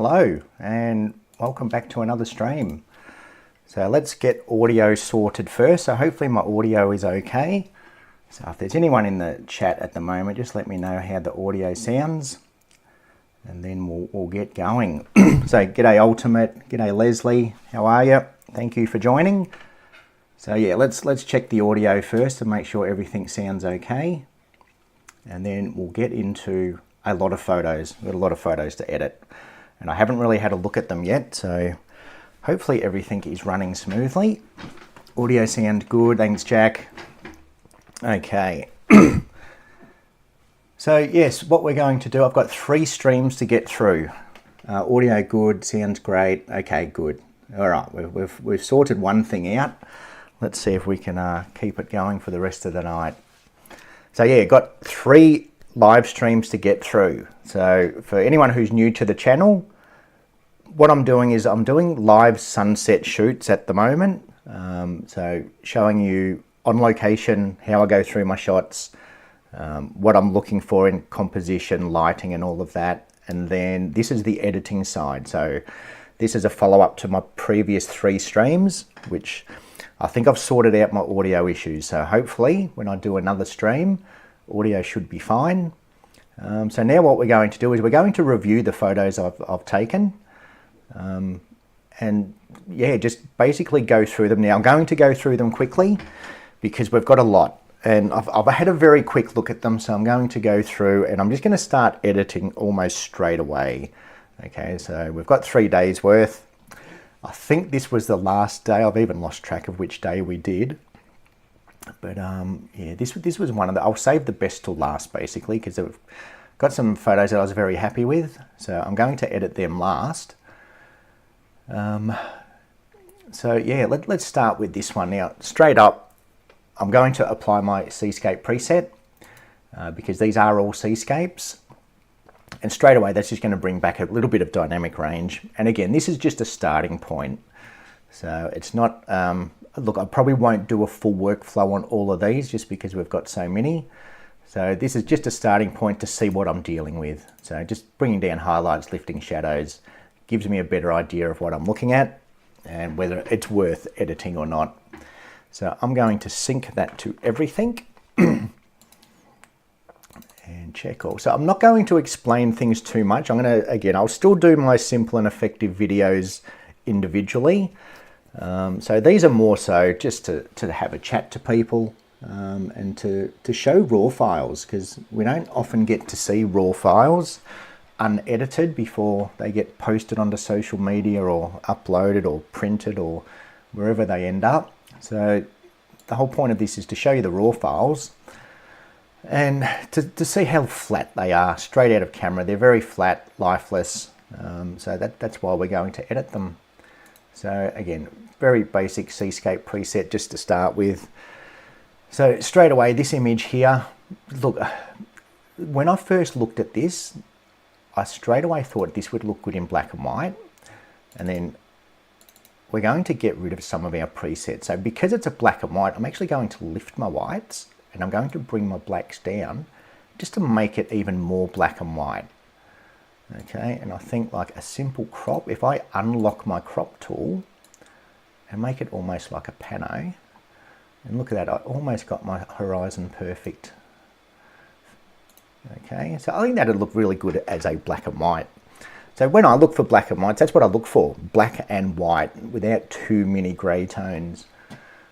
Hello and welcome back to another stream. So let's get audio sorted first. So hopefully my audio is okay. So if there's anyone in the chat at the moment, just let me know how the audio sounds and then we'll get going. So g'day Ultimate, g'day Leslie, how are you? Thank you for joining. So yeah, let's check the audio first to make sure everything sounds okay. And then we'll get into a lot of photos. We've got a lot of photos to edit. And I haven't really had a look at them yet, so hopefully everything is running smoothly. Audio sound good, thanks Jack. Okay. So yes, what we're going to do, I've got 3 streams to get through. Audio good, sounds great. Okay, good. All right, we've sorted one thing out. Let's see if we can keep it going for the rest of the night. So yeah, got 3 live streams to get through. So for anyone who's new to the channel, what I'm doing is I'm doing live sunset shoots at the moment. So showing you on location how I go through my shots, what I'm looking for in composition, lighting and all of that. And then this is the editing side. So this is a follow-up to my previous 3 streams, which I think I've sorted out my audio issues. So hopefully when I do another stream, audio should be fine. So now what we're going to do is we're going to review the photos I've taken. And yeah, just basically go through them. Now I'm going to go through them quickly because we've got a lot and I've had a very quick look at them. So I'm going to go through and I'm just going to start editing almost straight away. Okay, so we've got 3 days worth. I think this was the last day. I've even lost track of which day we did. But yeah, this was one of the, I'll save the best till last basically because I've got some photos that I was very happy with. So I'm going to edit them last. So yeah, let's start with this one. Now, straight up, I'm going to apply my Seascape preset because these are all Seascapes. And straight away, that's just going to bring back a little bit of dynamic range. And again, this is just a starting point. So it's not, look, I probably won't do a full workflow on all of these just because we've got so many. So this is just a starting point to see what I'm dealing with. So just bringing down highlights, lifting shadows, gives me a better idea of what I'm looking at and whether it's worth editing or not. So I'm going to sync that to everything and check all. So I'm not going to explain things too much. I'm going to, again, I'll still do my simple and effective videos individually. So these are more so just to have a chat to people and to show raw files because we don't often get to see raw files unedited before they get posted onto social media or uploaded or printed or wherever they end up. So the whole point of this is to show you the raw files and to see how flat they are straight out of camera. They're very flat, lifeless. So that's why we're going to edit them. So again, very basic Seascape preset just to start with. So straight away, this image here, look, when I first looked at this, I straight away thought this would look good in black and white. And then we're going to get rid of some of our presets. So because it's a black and white, I'm actually going to lift my whites and I'm going to bring my blacks down just to make it even more black and white. Okay, and I think like a simple crop, if I unlock my crop tool and make it almost like a pano, and look at that, I almost got my horizon perfect. Okay, so I think that'd look really good as a black and white. So when I look for black and whites, that's what I look for, black and white without too many grey tones.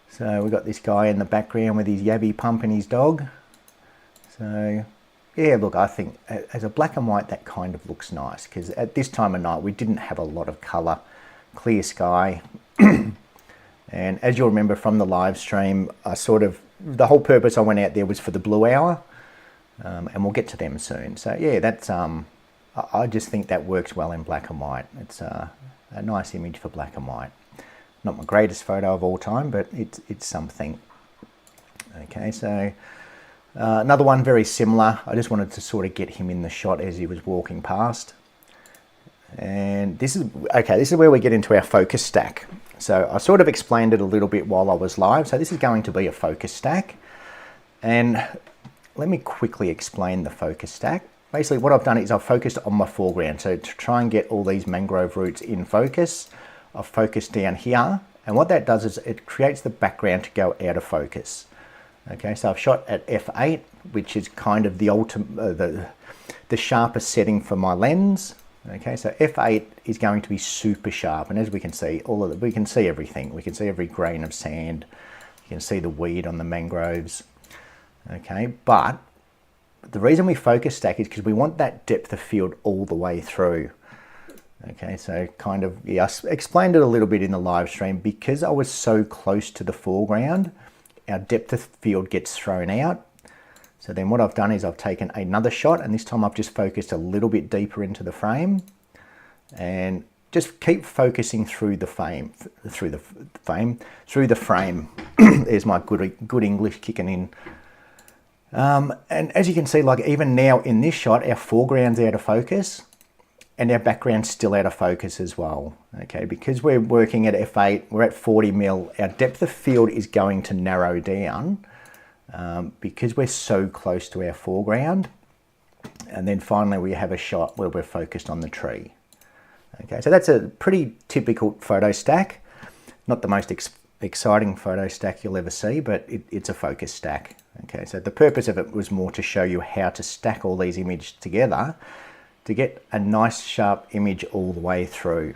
So we've got this guy in the background with his yabby pumping his dog. So yeah, look, I think as a black and white, that kind of looks nice because at this time of night, we didn't have a lot of colour, clear sky. And as you'll remember from the live stream, the whole purpose I went out there was for the blue hour. And we'll get to them soon. So yeah, that's I just think that works well in black and white. It's a nice image for black and white. Not my greatest photo of all time, but it's something. Okay, so another one very similar. I just wanted to sort of get him in the shot as he was walking past. And this is where we get into our focus stack. So I sort of explained it a little bit while I was live. So this is going to be a focus stack. And let me quickly explain the focus stack. basically what I've done is I've focused on my foreground. So to try and get all these mangrove roots in focus, I've focused down here. And what that does is it creates the background to go out of focus. Okay, so I've shot at f8, which is kind of the ultimate, the sharpest setting for my lens. Okay, so f8 is going to be super sharp, and as we can see, we can see everything. We can see every grain of sand. You can see the weed on the mangroves. Okay, but the reason we focus stack is because we want that depth of field all the way through. Okay, so kind of, yeah, I explained it a little bit in the live stream. Because I was so close to the foreground, our depth of field gets thrown out. So then what I've done is I've taken another shot, and this time I've just focused a little bit deeper into the frame, and just keep focusing through the frame, through the frame. There's my good English kicking in. And as you can see, like even now in this shot, our foreground's out of focus and our background's still out of focus as well. Okay, because we're working at f8, we're at 40 mil, our depth of field is going to narrow down because we're so close to our foreground. And then finally we have a shot where we're focused on the tree. Okay, so that's a pretty typical photo stack. Not the most exciting photo stack you'll ever see, but it's a focus stack. Okay, so the purpose of it was more to show you how to stack all these images together to get a nice sharp image all the way through.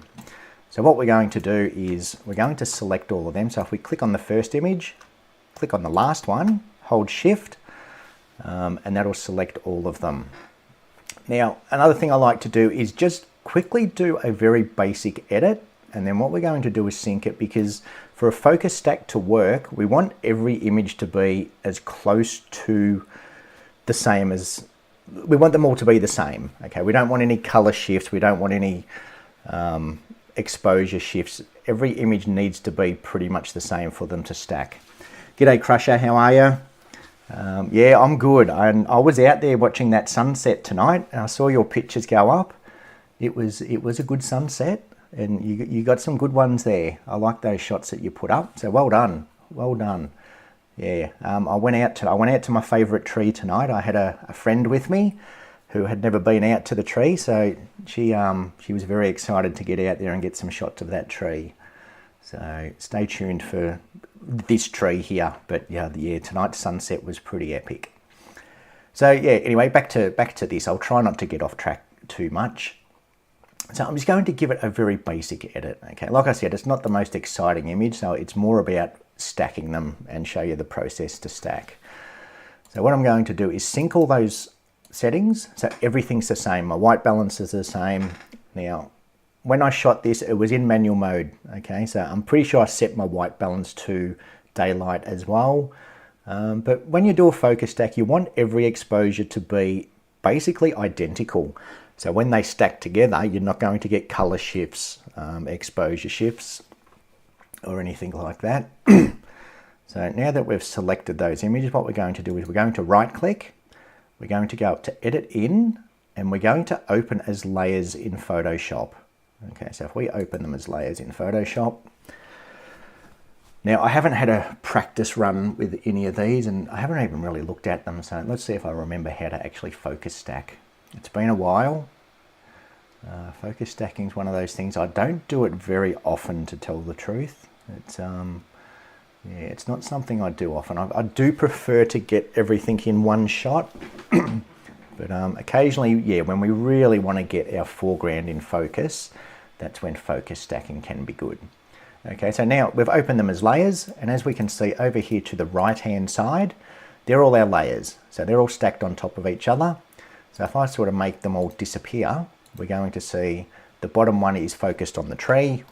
So what we're going to do is we're going to select all of them. So if we click on the first image, click on the last one, hold shift, and that'll select all of them. Now, another thing I like to do is just quickly do a very basic edit, and then what we're going to do is sync it, because for a focus stack to work, we want every image to be as close to the same as, we want them all to be the same. Okay, we don't want any color shifts, we don't want any exposure shifts. Every image needs to be pretty much the same for them to stack. G'day Crusher, how are you? Yeah, I'm good. I was out there watching that sunset tonight, and I saw your pictures go up. It was a good sunset, and you got some good ones there. I like those shots that you put up. So well done, well done. Yeah, I went out to my favourite tree tonight. I had a friend with me who had never been out to the tree, so she was very excited to get out there and get some shots of that tree. So stay tuned for this tree here. But yeah, tonight's sunset was pretty epic. So yeah, anyway, back to this. I'll try not to get off track too much. So I'm just going to give it a very basic edit. Okay, like I said, it's not the most exciting image, so it's more about stacking them and show you the process to stack. So what I'm going to do is sync all those settings so everything's the same. My white balance is the same. Now, when I shot this, it was in manual mode. Okay, so I'm pretty sure I set my white balance to daylight as well. But when you do a focus stack, you want every exposure to be basically identical. So when they stack together, you're not going to get color shifts, exposure shifts, or anything like that. So now that we've selected those images, what we're going to do is we're going to right click, we're going to go up to edit in, and we're going to open as layers in Photoshop. Okay, so if we open them as layers in Photoshop. Now I haven't had a practice run with any of these, and I haven't even really looked at them, so let's see if I remember how to actually focus stack. It's been a while. Focus stacking is one of those things, I don't do it very often, to tell the truth. It's yeah, it's not something I do often. I do prefer to get everything in one shot, but occasionally, yeah, when we really want to get our foreground in focus, that's when focus stacking can be good. Okay, so now we've opened them as layers, and as we can see over here to the right hand side, they're all our layers. So they're all stacked on top of each other. So if I sort of make them all disappear, we're going to see the bottom one is focused on the tree.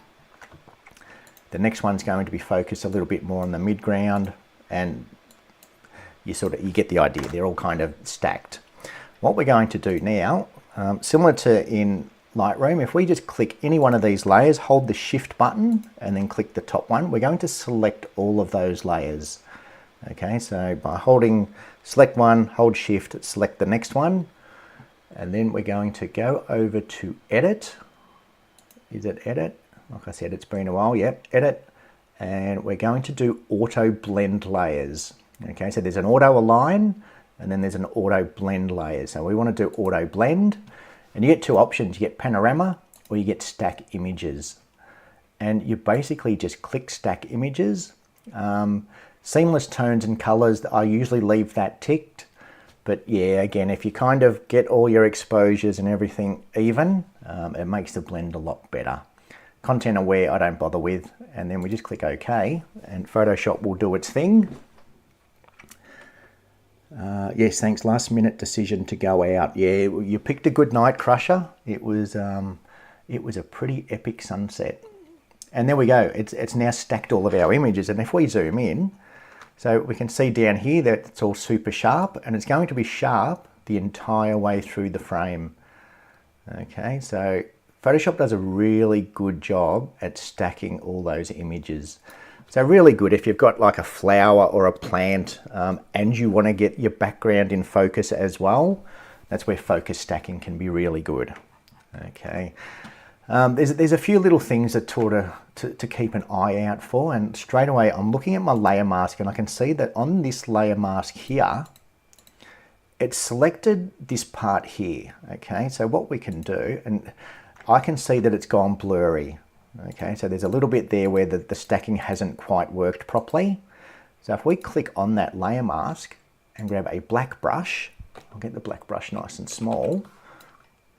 The next one's going to be focused a little bit more on the midground, and you get the idea. They're all kind of stacked. What we're going to do now, similar to in Lightroom, if we just click any one of these layers, hold the shift button and then click the top one, we're going to select all of those layers. Okay, so by holding select one, hold shift, select the next one, and then we're going to go over to edit. Is it edit? Like I said, it's been a while. Yep, edit, and we're going to do auto blend layers. Okay, so there's an auto align and then there's an auto blend layer. So we want to do auto blend, and you get two options. You get panorama or you get stack images. And you basically just click stack images. Seamless tones and colors, I usually leave that ticked. But yeah, again, if you kind of get all your exposures and everything even, it makes the blend a lot better. Content aware, I don't bother with. And then we just click OK, and Photoshop will do its thing. Yes, thanks. Last minute decision to go out. Yeah, you picked a good night, Crusher. It was a pretty epic sunset. And there we go. It's now stacked all of our images. And if we zoom in, so we can see down here that it's all super sharp, and it's going to be sharp the entire way through the frame. Okay, so Photoshop does a really good job at stacking all those images. So really good if you've got like a flower or a plant and you want to get your background in focus as well. That's where focus stacking can be really good. Okay. There's a few little things that to keep an eye out for, and straight away I'm looking at my layer mask and I can see that on this layer mask here, it's selected this part here. Okay, so what we can do, and I can see that it's gone blurry. Okay, so there's a little bit there where the stacking hasn't quite worked properly. So if we click on that layer mask and grab a black brush, I'll get the black brush nice and small.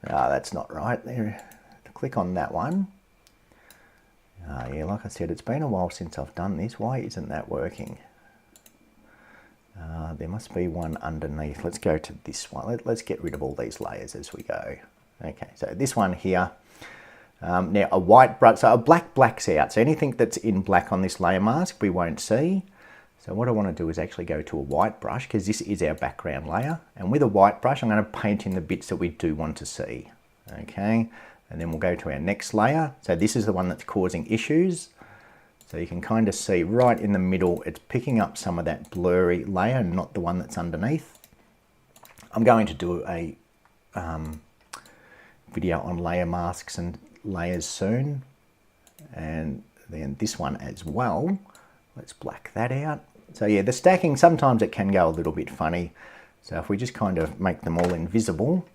Ah, that's not right. There. Click on that one. Yeah, like I said, it's been a while since I've done this. Why isn't that working? There must be one underneath. Let's go to this one. Let's get rid of all these layers as we go. Okay, so this one here. Now a white brush, so a black blacks out. So anything that's in black on this layer mask, we won't see. So what I want to do is actually go to a white brush, because this is our background layer. And with a white brush, I'm going to paint in the bits that we do want to see. Okay. And then we'll go to our next layer. So this is the one that's causing issues. So you can kind of see right in the middle, it's picking up some of that blurry layer, not the one that's underneath. I'm going to do a video on layer masks and layers soon. And then this one as well. Let's black that out. So yeah, the stacking, sometimes it can go a little bit funny. So if we just kind of make them all invisible.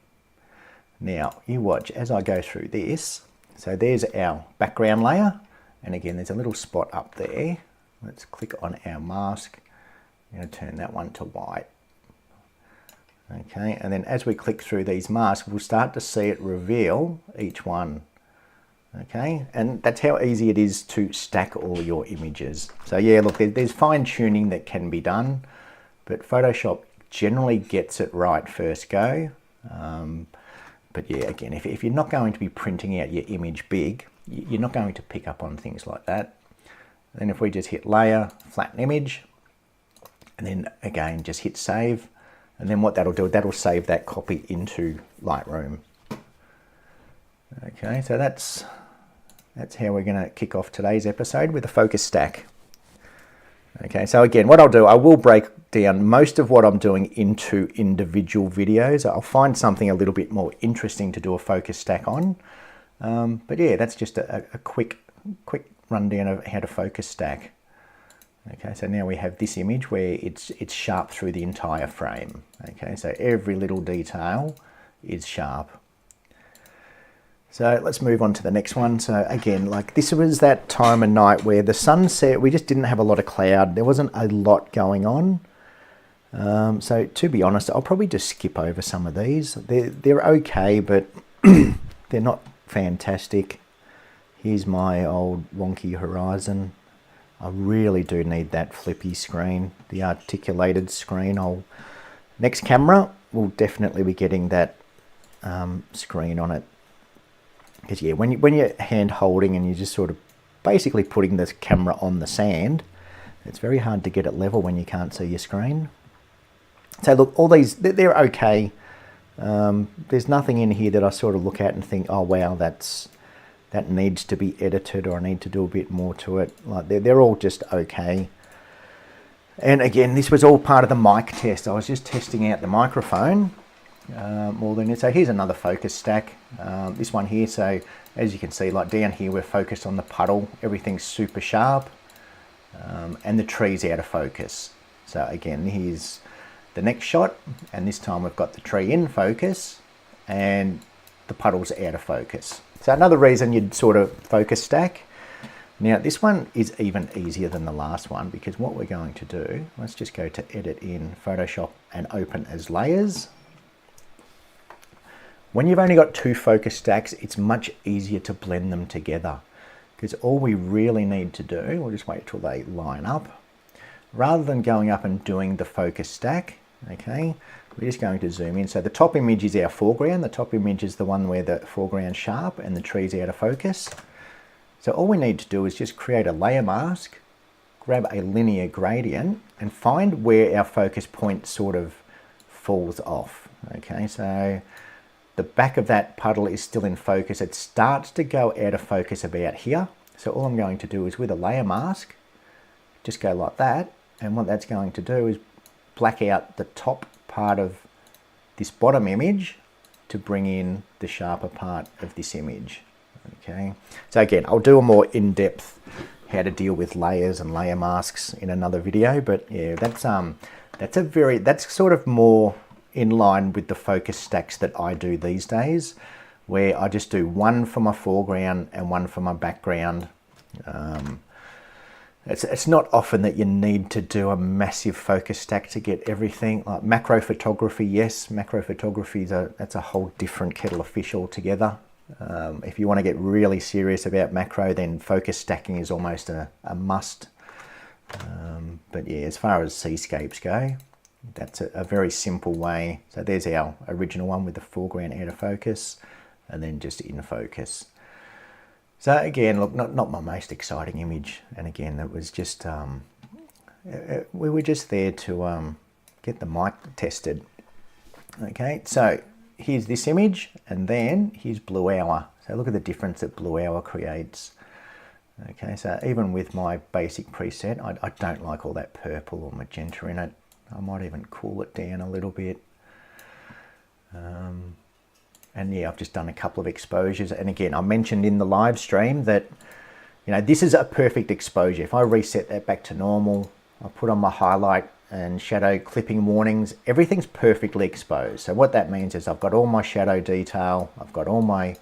Now, you watch as I go through this. So there's our background layer. And again, there's a little spot up there. Let's click on our mask. I'm going to turn that one to white. Okay, and then as we click through these masks, we'll start to see it reveal each one. Okay, and that's how easy it is to stack all your images. So yeah, look, there's fine tuning that can be done, but Photoshop generally gets it right first go. But yeah, again, if you're not going to be printing out your image big, you're not going to pick up on things like that. Then if we just hit layer, flatten image, and then again, just hit save. And then what that'll do, that'll save that copy into Lightroom. Okay, so that's how we're going to kick off today's episode with a focus stack. Okay, so again, what I'll do, I will break down most of what I'm doing into individual videos. I'll find something a little bit more interesting to do a focus stack on. But yeah, that's just a quick rundown of how to focus stack. Okay, so now we have this image where it's sharp through the entire frame. Okay, so every little detail is sharp. So let's move on to the next one. So again, like this was that time of night where the sun set, we just didn't have a lot of cloud. There wasn't a lot going on. So to be honest, I'll probably just skip over some of these. They're okay, but they're not fantastic. Here's my old wonky horizon. I really do need that flippy screen, the articulated screen. Next camera, we'll definitely be getting that screen on it. Because yeah, when you're hand holding and you're just sort of basically putting the camera on the sand, it's very hard to get it level when you can't see your screen. So look, all these, they're okay. There's nothing in here that I sort of look at and think, oh wow, that needs to be edited, or I need to do a bit more to it. Like they're all just okay. And again, this was all part of the mic test. I was just testing out the microphone more than it. So here's another focus stack. This one here, so as you can see, like down here, we're focused on the puddle. Everything's super sharp, and the tree's out of focus. So again, the next shot, and this time we've got the tree in focus and the puddle's out of focus. So another reason you'd sort of focus stack. Now this one is even easier than the last one, because what we're going to do, let's just go to edit in Photoshop and open as layers. When you've only got two focus stacks, it's much easier to blend them together, because all we really need to do, we'll just wait till they line up, rather than going up and doing the focus stack, okay, we're just going to zoom in. So the top image is our foreground. The top image is the one where the foreground's sharp and the tree's out of focus. So all we need to do is just create a layer mask, grab a linear gradient, and find where our focus point sort of falls off. Okay, so the back of that puddle is still in focus. It starts to go out of focus about here. So all I'm going to do is, with a layer mask, just go like that. And what that's going to do is black out the top part of this bottom image to bring in the sharper part of this image. Okay, so again, I'll do a more in-depth how to deal with layers and layer masks in another video, but yeah, that's sort of more in line with the focus stacks that I do these days, where I just do one for my foreground and one for my background. It's not often that you need to do a massive focus stack to get everything. Like macro photography, yes, macro photography that's a whole different kettle of fish altogether. If you want to get really serious about macro, then focus stacking is almost a must. But yeah, as far as seascapes go, that's a very simple way. So there's our original one with the foreground out of focus and then just in focus. So again, look, not my most exciting image. And again, it was just, we were just there to get the mic tested. Okay, so here's this image, and then here's Blue Hour. So look at the difference that Blue Hour creates. Okay, so even with my basic preset, I don't like all that purple or magenta in it. I might even cool it down a little bit. And yeah, I've just done a couple of exposures. And again, I mentioned in the live stream that, you know, this is a perfect exposure. If I reset that back to normal, I put on my highlight and shadow clipping warnings, everything's perfectly exposed. So what that means is I've got all my shadow detail, I've got all my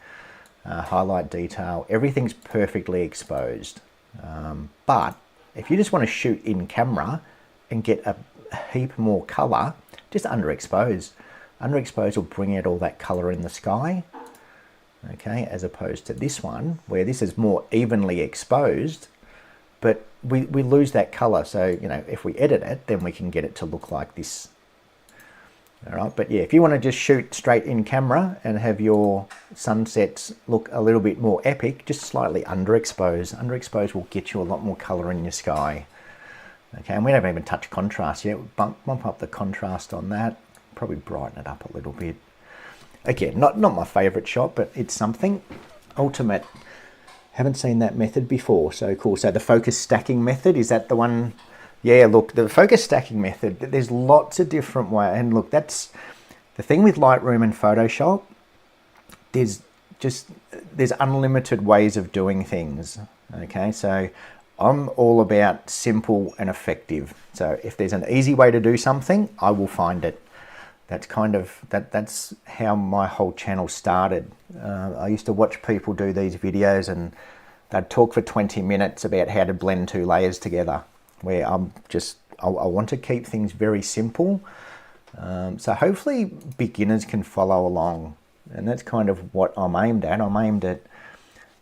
highlight detail, everything's perfectly exposed. But if you just want to shoot in camera and get a heap more color, just underexpose. Underexpose will bring out all that color in the sky, okay, as opposed to this one where this is more evenly exposed, but we lose that color. So, you know, if we edit it, then we can get it to look like this. All right, but yeah, if you want to just shoot straight in camera and have your sunsets look a little bit more epic, just slightly underexpose. Underexpose will get you a lot more color in your sky. Okay, and we haven't even touched contrast yet. Bump up the contrast on that, probably brighten it up a little bit. Again, not my favorite shot, but it's something. Ultimate, haven't seen that method before, so cool. So the focus stacking method, is that the one? Yeah, look, the focus stacking method, there's lots of different ways. And look, that's the thing with Lightroom and Photoshop. There's unlimited ways of doing things. Okay, so I'm all about simple and effective. So if there's an easy way to do something, I will find it. That's kind of, that's how my whole channel started. I used to watch people do these videos and they'd talk for 20 minutes about how to blend two layers together, where I want to keep things very simple. So hopefully beginners can follow along. And that's kind of what I'm aimed at. I'm aimed at,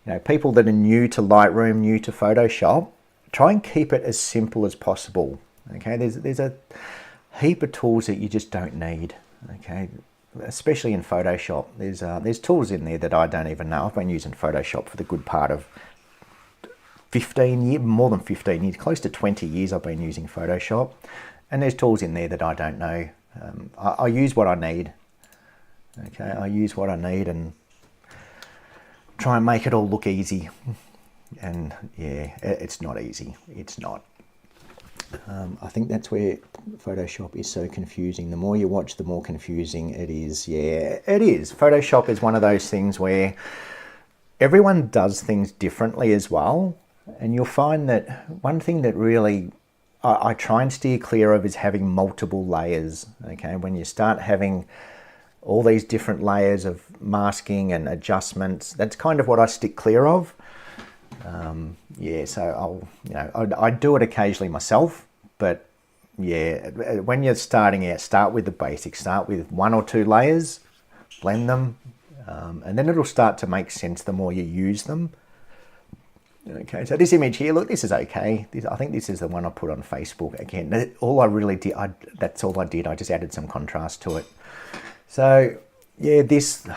you know, people that are new to Lightroom, new to Photoshop, try and keep it as simple as possible. Okay, there's a heap of tools that you just don't need. Okay, especially in Photoshop. There's tools in there that I don't even know. I've been using Photoshop for the good part of 15 years, more than 15 years, close to 20 years I've been using Photoshop. And there's tools in there that I don't know. I use what I need. Okay, I use what I need and try and make it all look easy. And yeah, it's not easy. It's not. I think that's where Photoshop is so confusing. The more you watch, the more confusing it is. Yeah, it is. Photoshop is one of those things where everyone does things differently as well. And you'll find that one thing that really I try and steer clear of is having multiple layers. Okay, when you start having all these different layers of masking and adjustments, that's kind of what I stick clear of. Yeah, so I do it occasionally myself, but yeah, when you're starting out, start with the basics. Start with 1 or 2 layers, blend them, and then it'll start to make sense the more you use them. Okay, so this image here, look, this is okay. I think this is the one I put on Facebook. Again, all I really did, that's all I did. I just added some contrast to it. So yeah, this,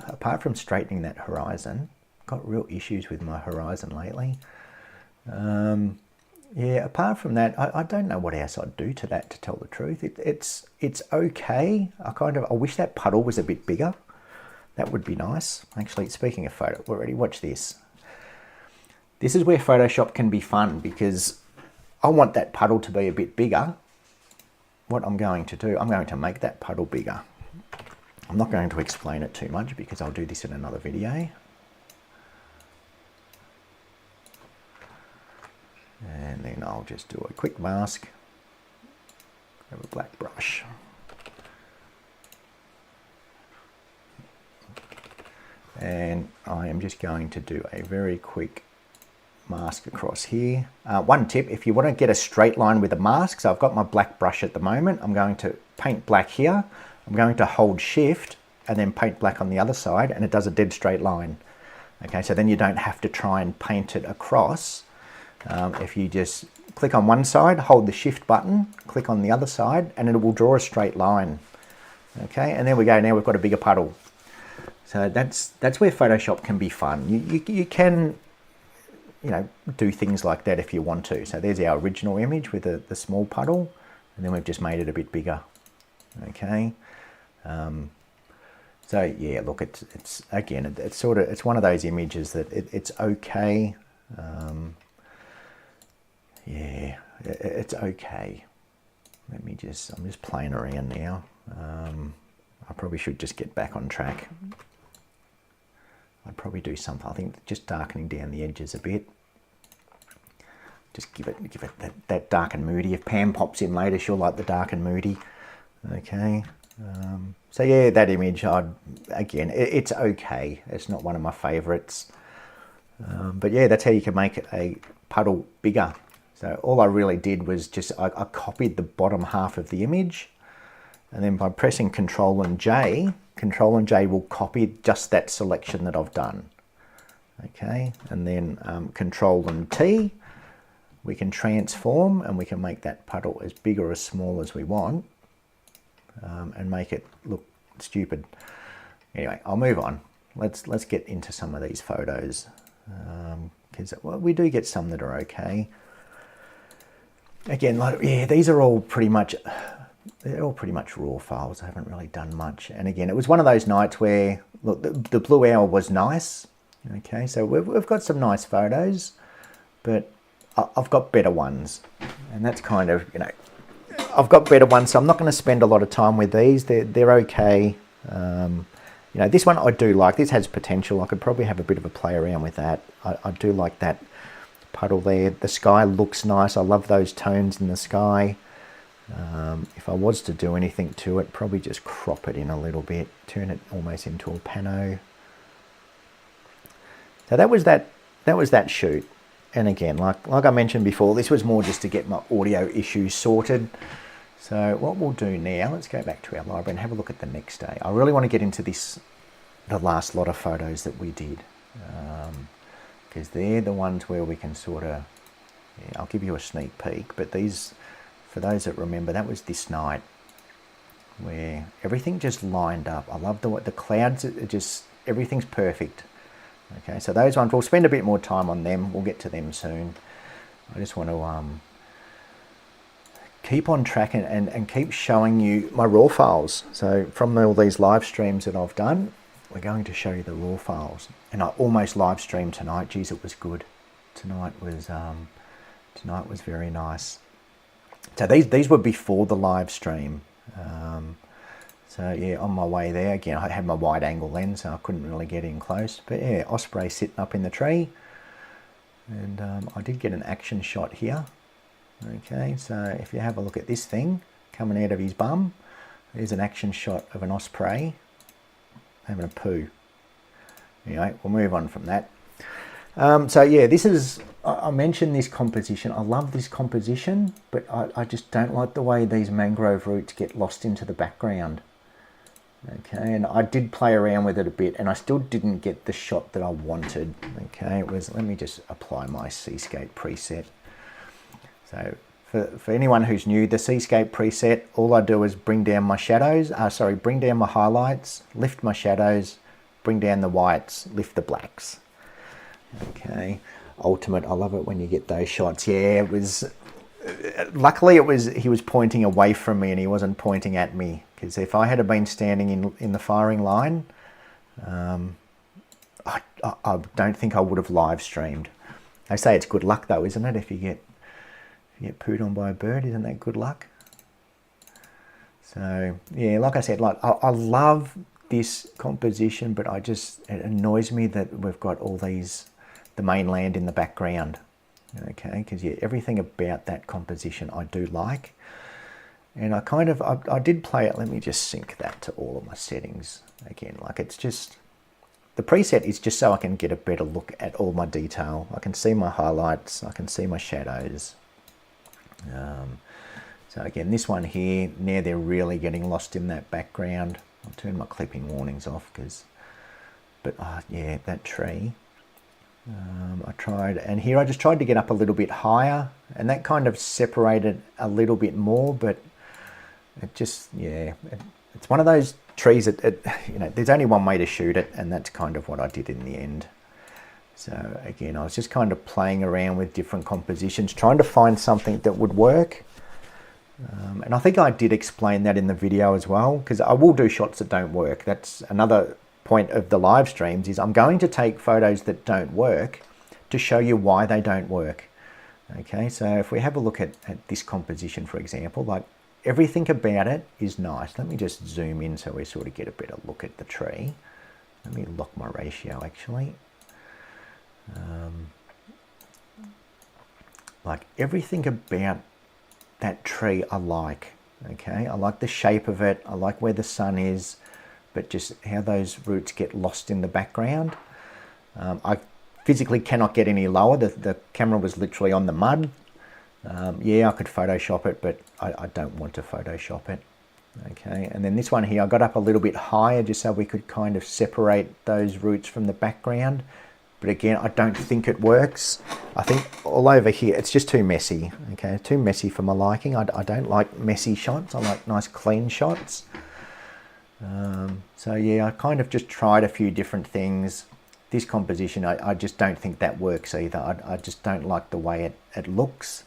apart from straightening that horizon, got real issues with my horizon lately. Yeah, apart from that, I don't know what else I'd do to that, to tell the truth. It's okay. I wish that puddle was a bit bigger. That would be nice. Actually, speaking of photo, already watch this. This is where Photoshop can be fun, because I want that puddle to be a bit bigger. What I'm going to do, I'm going to make that puddle bigger. I'm not going to explain it too much because I'll do this in another video. And then I'll just do a quick mask. Grab a black brush. And I am just going to do a very quick mask across here. One tip, if you want to get a straight line with a mask, so I've got my black brush at the moment, I'm going to paint black here. I'm going to hold shift and then paint black on the other side, and it does a dead straight line. Okay, so then you don't have to try and paint it across. If you just click on one side, hold the shift button, click on the other side, and it will draw a straight line. Okay, and there we go. Now we've got a bigger puddle. So that's where Photoshop can be fun. You can, do things like that if you want to. So there's our original image with the small puddle, and then we've just made it a bit bigger. Okay. So yeah, look, it's again, it's one of those images that it's okay. Yeah, it's okay. I'm just playing around now. I probably should just get back on track. I'd probably do something, I think, just darkening down the edges a bit. Just give it that dark and moody. If Pam pops in later, she'll like the dark and moody. Okay. So yeah, that image, again, it's okay. It's not one of my favorites. But yeah, that's how you can make a puddle bigger. So all I really did was I copied the bottom half of the image, and then by pressing Control and J will copy just that selection that I've done. Okay, and then Control and T, we can transform, and we can make that puddle as big or as small as we want, and make it look stupid. Anyway, I'll move on. Let's get into some of these photos, because we do get some that are okay. Again, yeah, these are all pretty much, they're all pretty much raw files. I haven't really done much. And again, it was one of those nights where, look, the blue hour was nice. Okay, so we've got some nice photos, but I've got better ones. And that's kind of, I've got better ones, so I'm not going to spend a lot of time with these. They're okay. This one I do like. This has potential. I could probably have a bit of a play around with that. I do like that puddle there. The sky looks nice. I love those tones in the sky. If I was to do anything to it, probably just crop it in a little bit, turn it almost into a pano. So that was that shoot. And again, like I mentioned before, this was more just to get my audio issues sorted. So what we'll do now, let's go back to our library and have a look at the next day. I really want to get into the last lot of photos that we did, because they're the ones where we can sort of, I'll give you a sneak peek, but these, for those that remember, that was this night where everything just lined up. I love the clouds, everything's perfect. Okay, so those ones, we'll spend a bit more time on them. We'll get to them soon. I just want to keep on track and keep showing you my raw files. So from all these live streams that I've done, we're going to show you the raw files. And I almost live streamed tonight. Geez, it was good. Tonight was very nice. So these were before the live stream. So yeah, on my way there, again, I had my wide angle lens, so I couldn't really get in close. But yeah, osprey sitting up in the tree. And I did get an action shot here. Okay, so if you have a look at this thing coming out of his bum, there's an action shot of an osprey having a poo. Anyway, we'll move on from that. So yeah, this is, I mentioned this composition. I love this composition, but I just don't like the way these mangrove roots get lost into the background. Okay, and I did play around with it a bit and I still didn't get the shot that I wanted. Okay, it was, let me just apply my Seascape preset. So for anyone who's new, the Seascape preset, all I do is bring down my shadows, bring down my highlights, lift my shadows, bring down the whites, lift the blacks. Okay, ultimate, I love it when you get those shots. Yeah, it was, luckily he was pointing away from me and he wasn't pointing at me, because if I had been standing in the firing line, I don't think I would have live streamed. They say it's good luck though, isn't it? If you get pooed on by a bird, isn't that good luck? So yeah, like I said, like I love this composition, but it annoys me that we've got all these, the mainland in the background. Okay, because yeah, everything about that composition I do like. And I did play it, let me just sync that to all of my settings again. Like it's just, the preset is just so I can get a better look at all my detail. I can see my highlights, I can see my shadows. So again, this one here, now they're really getting lost in that background. I'll turn my clipping warnings off but yeah, that tree. I tried, and here I just tried to get up a little bit higher, and that kind of separated a little bit more, but it just, yeah, it's one of those trees that, you know, there's only one way to shoot it, and that's kind of what I did in the end. So again, I was just kind of playing around with different compositions, trying to find something that would work. And I think I did explain that in the video as well, because I will do shots that don't work. That's another point of the live streams, is I'm going to take photos that don't work to show you why they don't work. Okay, so if we have a look at this composition, for example, like everything about it is nice. Let me just zoom in so we sort of get a better look at the tree. Let me lock my ratio actually. Like everything about that tree I like. Okay, I like the shape of it, I like where the sun is, but just how those roots get lost in the background. I physically cannot get any lower. The camera was literally on the mud. Yeah, I could Photoshop it, but I don't want to Photoshop it. Okay, and then this one here, I got up a little bit higher just so we could kind of separate those roots from the background. But again, I don't think it works. I think all over here, it's just too messy. Okay, too messy for my liking. I don't like messy shots. I like nice clean shots. So yeah, I kind of just tried a few different things. This composition, I just don't think that works either. I just don't like the way it looks.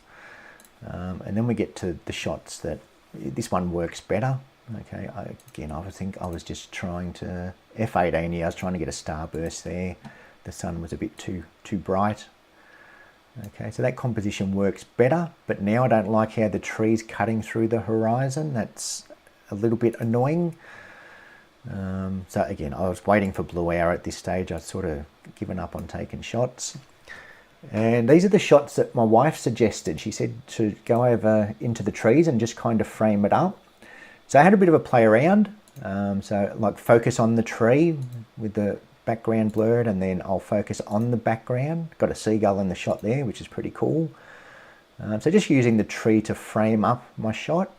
And then we get to the shots that this one works better. Okay, again, I think I was just trying to, F18 here, I was trying to get a starburst there. The sun was a bit too bright. Okay, so that composition works better, but now I don't like how the tree's cutting through the horizon. That's a little bit annoying. So again, I was waiting for blue hour at this stage. I'd sort of given up on taking shots. And these are the shots that my wife suggested. She said to go over into the trees and just kind of frame it up. So I had a bit of a play around. So like focus on the tree with the background blurred, and then I'll focus on the background. Got a seagull in the shot there, which is pretty cool. So just using the tree to frame up my shot.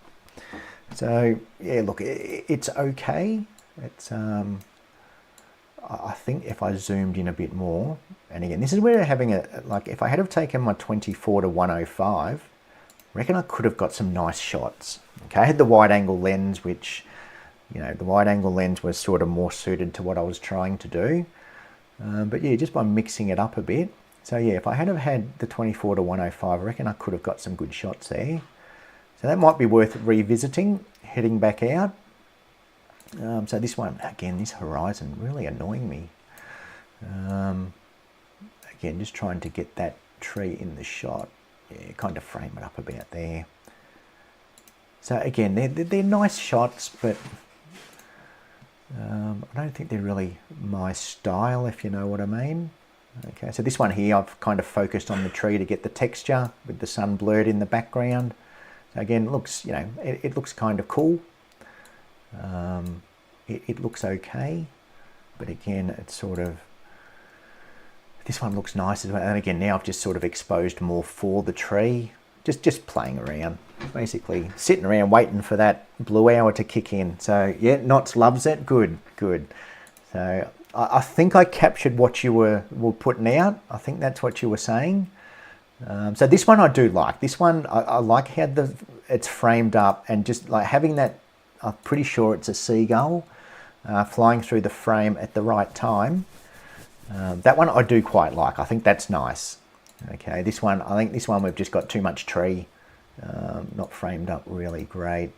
So yeah, look, it's okay. It's I think if I zoomed in a bit more, and again, this is where having like if I had have taken my 24 to 105, I reckon I could have got some nice shots. Okay, I had the wide angle lens, which, you know, the wide angle lens was sort of more suited to what I was trying to do. But yeah, just by mixing it up a bit. So yeah, if I had have had the 24 to 105, I reckon I could have got some good shots there. So that might be worth revisiting, heading back out. So this one, again, this horizon really annoying me. Again, just trying to get that tree in the shot. Yeah, kind of frame it up about there. So again, they're nice shots, but I don't think they're really my style, if you know what I mean. Okay, so this one here, I've kind of focused on the tree to get the texture with the sun blurred in the background. So again, it looks, you know, it looks kind of cool. It looks okay, but again, it's sort of, this one looks nice as well. And again, now I've just sort of exposed more for the tree, just playing around, basically sitting around waiting for that blue hour to kick in. So yeah, Knots loves it. Good. So I think I captured what you were putting out. I think that's what you were saying. So this one I do like. This one I like how it's framed up, and just like having that, I'm pretty sure it's a seagull flying through the frame at the right time. That one I do quite like. I think that's nice. Okay, this one, I think this one we've just got too much tree, not framed up really great.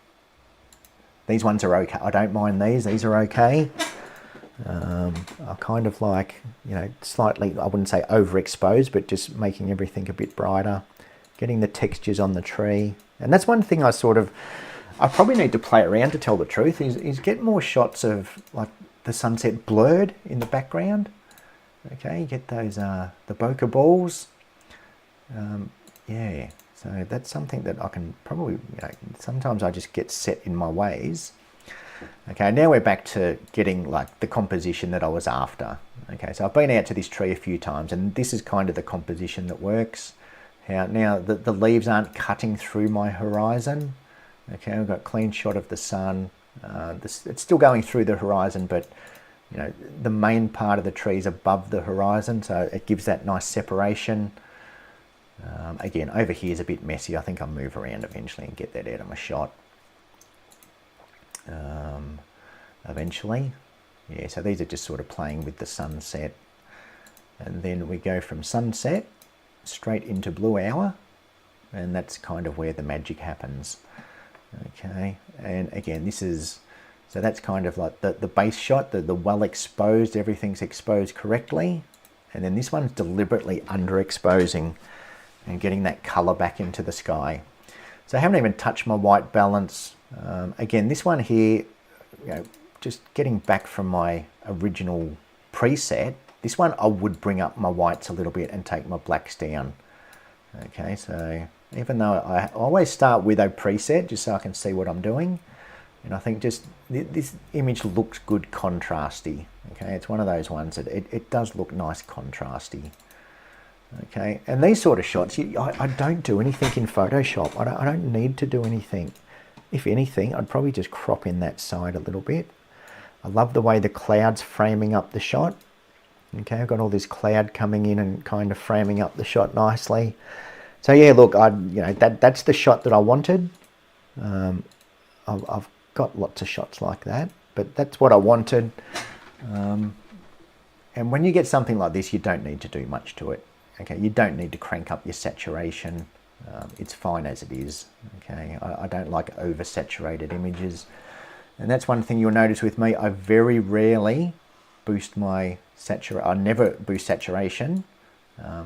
These ones are okay. I don't mind these. These are okay. I kind of like, you know, slightly, I wouldn't say overexposed, but just making everything a bit brighter, getting the textures on the tree. And that's one thing I probably need to play around, to tell the truth, is get more shots of like the sunset blurred in the background. Okay, you get those, the bokeh balls. Yeah, so that's something that I can probably, you know, sometimes I just get set in my ways. Okay, now we're back to getting like the composition that I was after. Okay, so I've been out to this tree a few times, and this is kind of the composition that works. Now the leaves aren't cutting through my horizon. Okay, we've got a clean shot of the sun. It's still going through the horizon, but you know, the main part of the tree is above the horizon, so it gives that nice separation. Again, over here is a bit messy. I think I'll move around eventually and get that out of my shot. Eventually. Yeah, so these are just sort of playing with the sunset. And then we go from sunset straight into blue hour, and that's kind of where the magic happens. Okay, and again, this is, so that's kind of like the base shot, the well exposed, everything's exposed correctly. And then this one's deliberately underexposing and getting that color back into the sky. So I haven't even touched my white balance. Again, this one here, you know, just getting back from my original preset, this one I would bring up my whites a little bit and take my blacks down. Okay, so even though I always start with a preset just so I can see what I'm doing, and I think just this image looks good contrasty. Okay, it's one of those ones that it does look nice contrasty. Okay, and these sort of shots, I don't do anything in Photoshop. I don't need to do anything. If anything, I'd probably just crop in that side a little bit. I love the way the cloud's framing up the shot. Okay, I've got all this cloud coming in and kind of framing up the shot nicely. So yeah, look, you know, that's the shot that I wanted. I've got lots of shots like that, but that's what I wanted. And when you get something like this, you don't need to do much to it. Okay, you don't need to crank up your saturation. It's fine as it is. Okay, I don't like oversaturated images, and that's one thing you'll notice with me. I very rarely boost my saturation. I never boost saturation.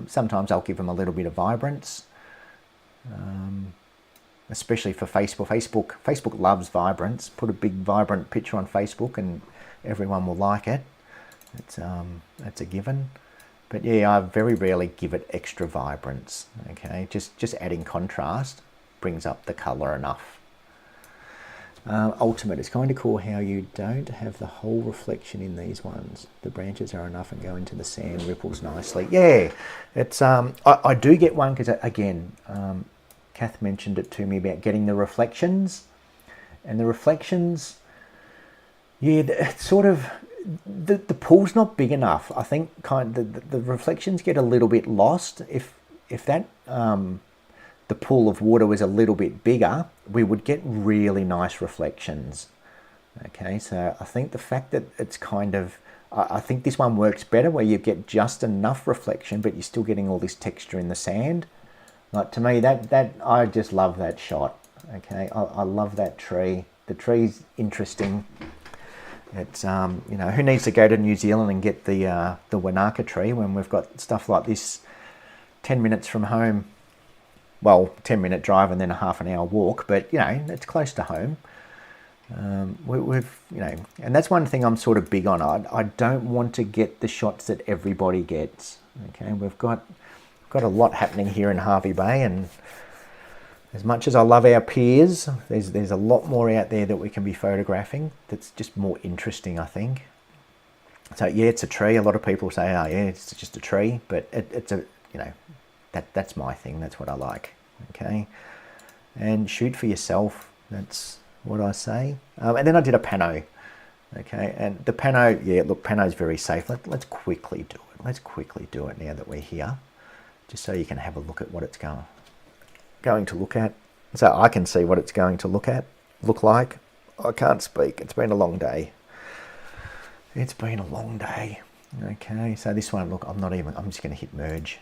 Sometimes I'll give them a little bit of vibrance, especially for Facebook. Facebook loves vibrance. Put a big vibrant picture on Facebook, and everyone will like it. It's a given. But yeah, I very rarely give it extra vibrance. Okay, just adding contrast brings up the color enough. Ultimate, it's kind of cool how you don't have the whole reflection in these ones. The branches are enough and go into the sand, ripples nicely. Yeah, it's I do get one because again, Kath mentioned it to me about getting the reflections, and the reflections, yeah, it's sort of, the pool's not big enough. I think the reflections get a little bit lost. If that the pool of water was a little bit bigger, we would get really nice reflections. Okay, so I think the fact that it's kind of, I think this one works better where you get just enough reflection, but you're still getting all this texture in the sand. Like, to me, that I just love that shot. Okay, I love that tree. The tree's interesting. It's you know, who needs to go to New Zealand and get the Wanaka tree when we've got stuff like this 10 minutes from home? Well, 10-minute drive and then a half an hour walk, but you know, it's close to home. We've, you know, and that's one thing I'm sort of big on. I don't want to get the shots that everybody gets. Okay, we've got a lot happening here in Hervey Bay, and as much as I love our peers, there's a lot more out there that we can be photographing that's just more interesting, I think. So yeah, it's a tree. A lot of people say, oh yeah, it's just a tree, but it's a, you know, that's my thing. That's what I like. Okay, and shoot for yourself. That's what I say. And then I did a pano. Okay, and the pano, yeah, look, pano's very safe. Let's quickly do it. Let's quickly do it now that we're here, just so you can have a look at what it's going to look at. So I can see what it's going to look like. I can't speak. It's been a long day. It's been a long day. Okay, so this one, look, I'm just going to hit merge.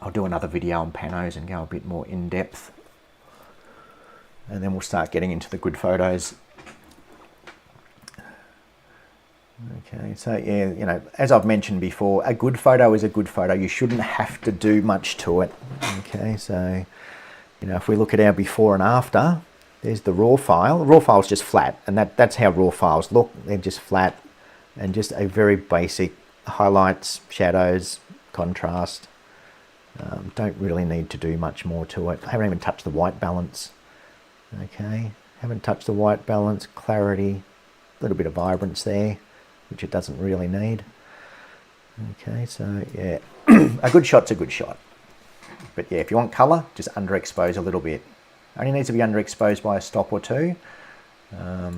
I'll do another video on panos and go a bit more in depth. And then we'll start getting into the good photos. Okay, so yeah, you know, as I've mentioned before, a good photo is a good photo. You shouldn't have to do much to it. Okay, so, you know, if we look at our before and after, there's the raw file. The raw file's just flat, and that's how raw files look. They're just flat and just a very basic highlights, shadows, contrast. Don't really need to do much more to it. I haven't even touched the white balance. Okay, haven't touched the white balance, clarity, a little bit of vibrance there, which it doesn't really need. Okay, so yeah, a good shot's a good shot. But yeah, if you want colour, just underexpose a little bit. Only needs to be underexposed by a stop or two. Yeah,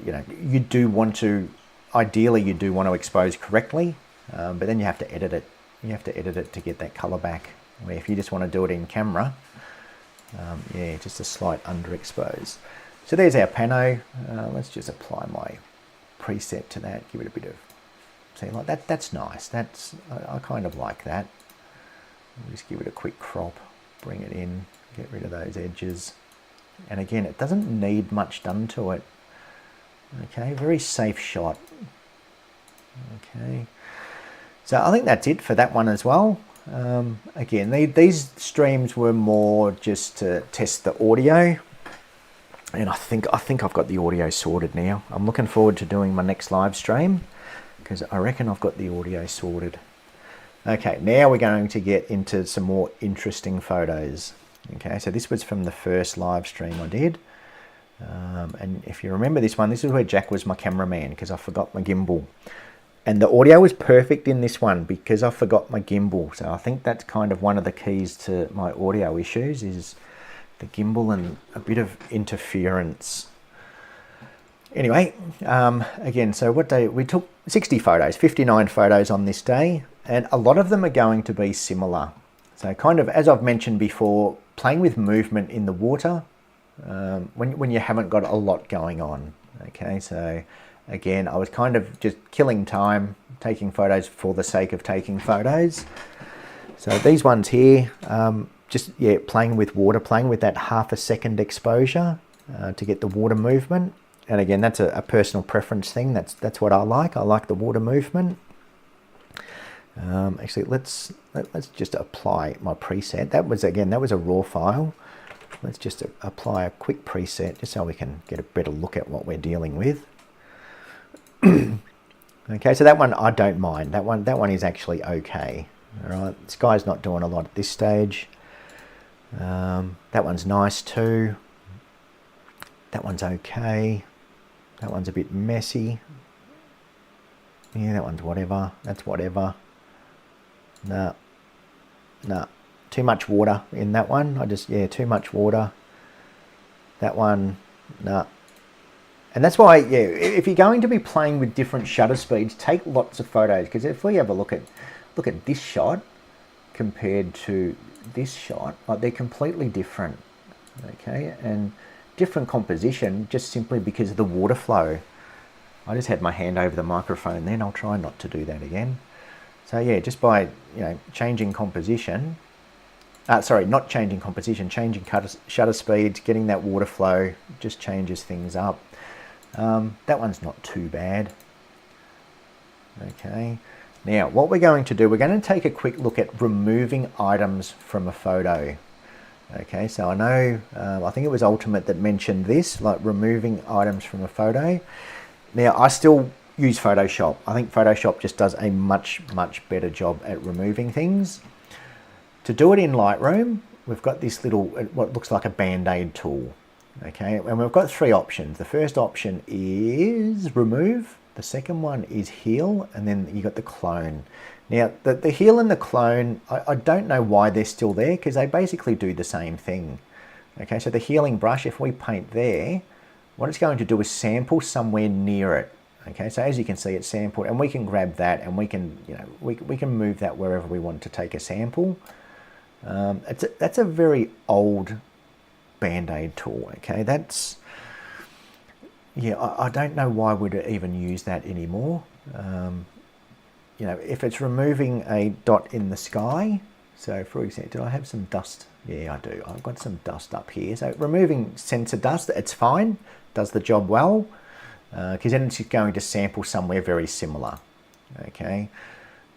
you know, you do want to, ideally you do want to expose correctly, but then you have to edit it. You have to edit it to get that colour back. Where if you just want to do it in camera, yeah, just a slight underexpose. So there's our pano. Let's just apply my preset to that. Give it a bit of, see, like that. That's nice. I kind of like that. Just give it a quick crop, bring it in, get rid of those edges. And again, it doesn't need much done to it. Okay, very safe shot. Okay, so I think that's it for that one as well. Again, these streams were more just to test the audio, and I think I've got the audio sorted now. I'm looking forward to doing my next live stream because I reckon I've got the audio sorted. Okay, now we're going to get into some more interesting photos. Okay, so this was from the first live stream I did. And if you remember this one, this is where Jack was my cameraman because I forgot my gimbal. And the audio was perfect in this one because I forgot my gimbal. So I think that's kind of one of the keys to my audio issues is the gimbal and a bit of interference. Anyway, again, so what day, we took 60 photos, 59 photos on this day, and a lot of them are going to be similar. So kind of, as I've mentioned before, playing with movement in the water when you haven't got a lot going on. Okay, so again, I was kind of just killing time, taking photos for the sake of taking photos. So these ones here, just yeah, playing with water, playing with that ½ second exposure to get the water movement. And again, that's a personal preference thing. That's what I like. I like the water movement. Actually, let's just apply my preset. That was a raw file. Let's just apply a quick preset just so we can get a better look at what we're dealing with. Okay, so that one I don't mind. That one is actually okay. All right, this guy's not doing a lot at this stage. That one's nice too. That one's okay. That one's a bit messy. Yeah, that one's whatever. That's whatever. No. Too much water in that one. Too much water. That one, no. And that's why, yeah, if you're going to be playing with different shutter speeds, take lots of photos. Because if we have a look at this shot compared to this shot, like they're completely different. Okay, and different composition just simply because of the water flow. I just had my hand over the microphone then. I'll try not to do that again. So yeah, just by changing composition, not changing composition, changing shutter speeds, getting that water flow just changes things up. That one's not too bad. Okay, now what we're going to do, we're going to take a quick look at removing items from a photo. Okay, so I know, I think it was Ultimate that mentioned this, like removing items from a photo. Now, I still use Photoshop. I think Photoshop just does a much better job at removing things. To do it in Lightroom, we've got this little, what looks like a Band-Aid tool. Okay, and we've got three options. The first option is remove, the second one is heal, and then you got the clone. Now, the heal and the clone, I don't know why they're still there, because they basically do the same thing. Okay, so the healing brush, if we paint there, what it's going to do is sample somewhere near it. Okay, so as you can see, it's sampled, and we can grab that, and we can, you know, we can move that wherever we want to take a sample. That's a very old Band-Aid tool. Okay, that's, yeah, I don't know why we'd even use that anymore. You know, if it's removing a dot in the sky, so for example, did I have some dust? Yeah, I do. I've got some dust up here. So removing sensor dust, it's fine, does the job well, because then it's going to sample somewhere very similar. Okay.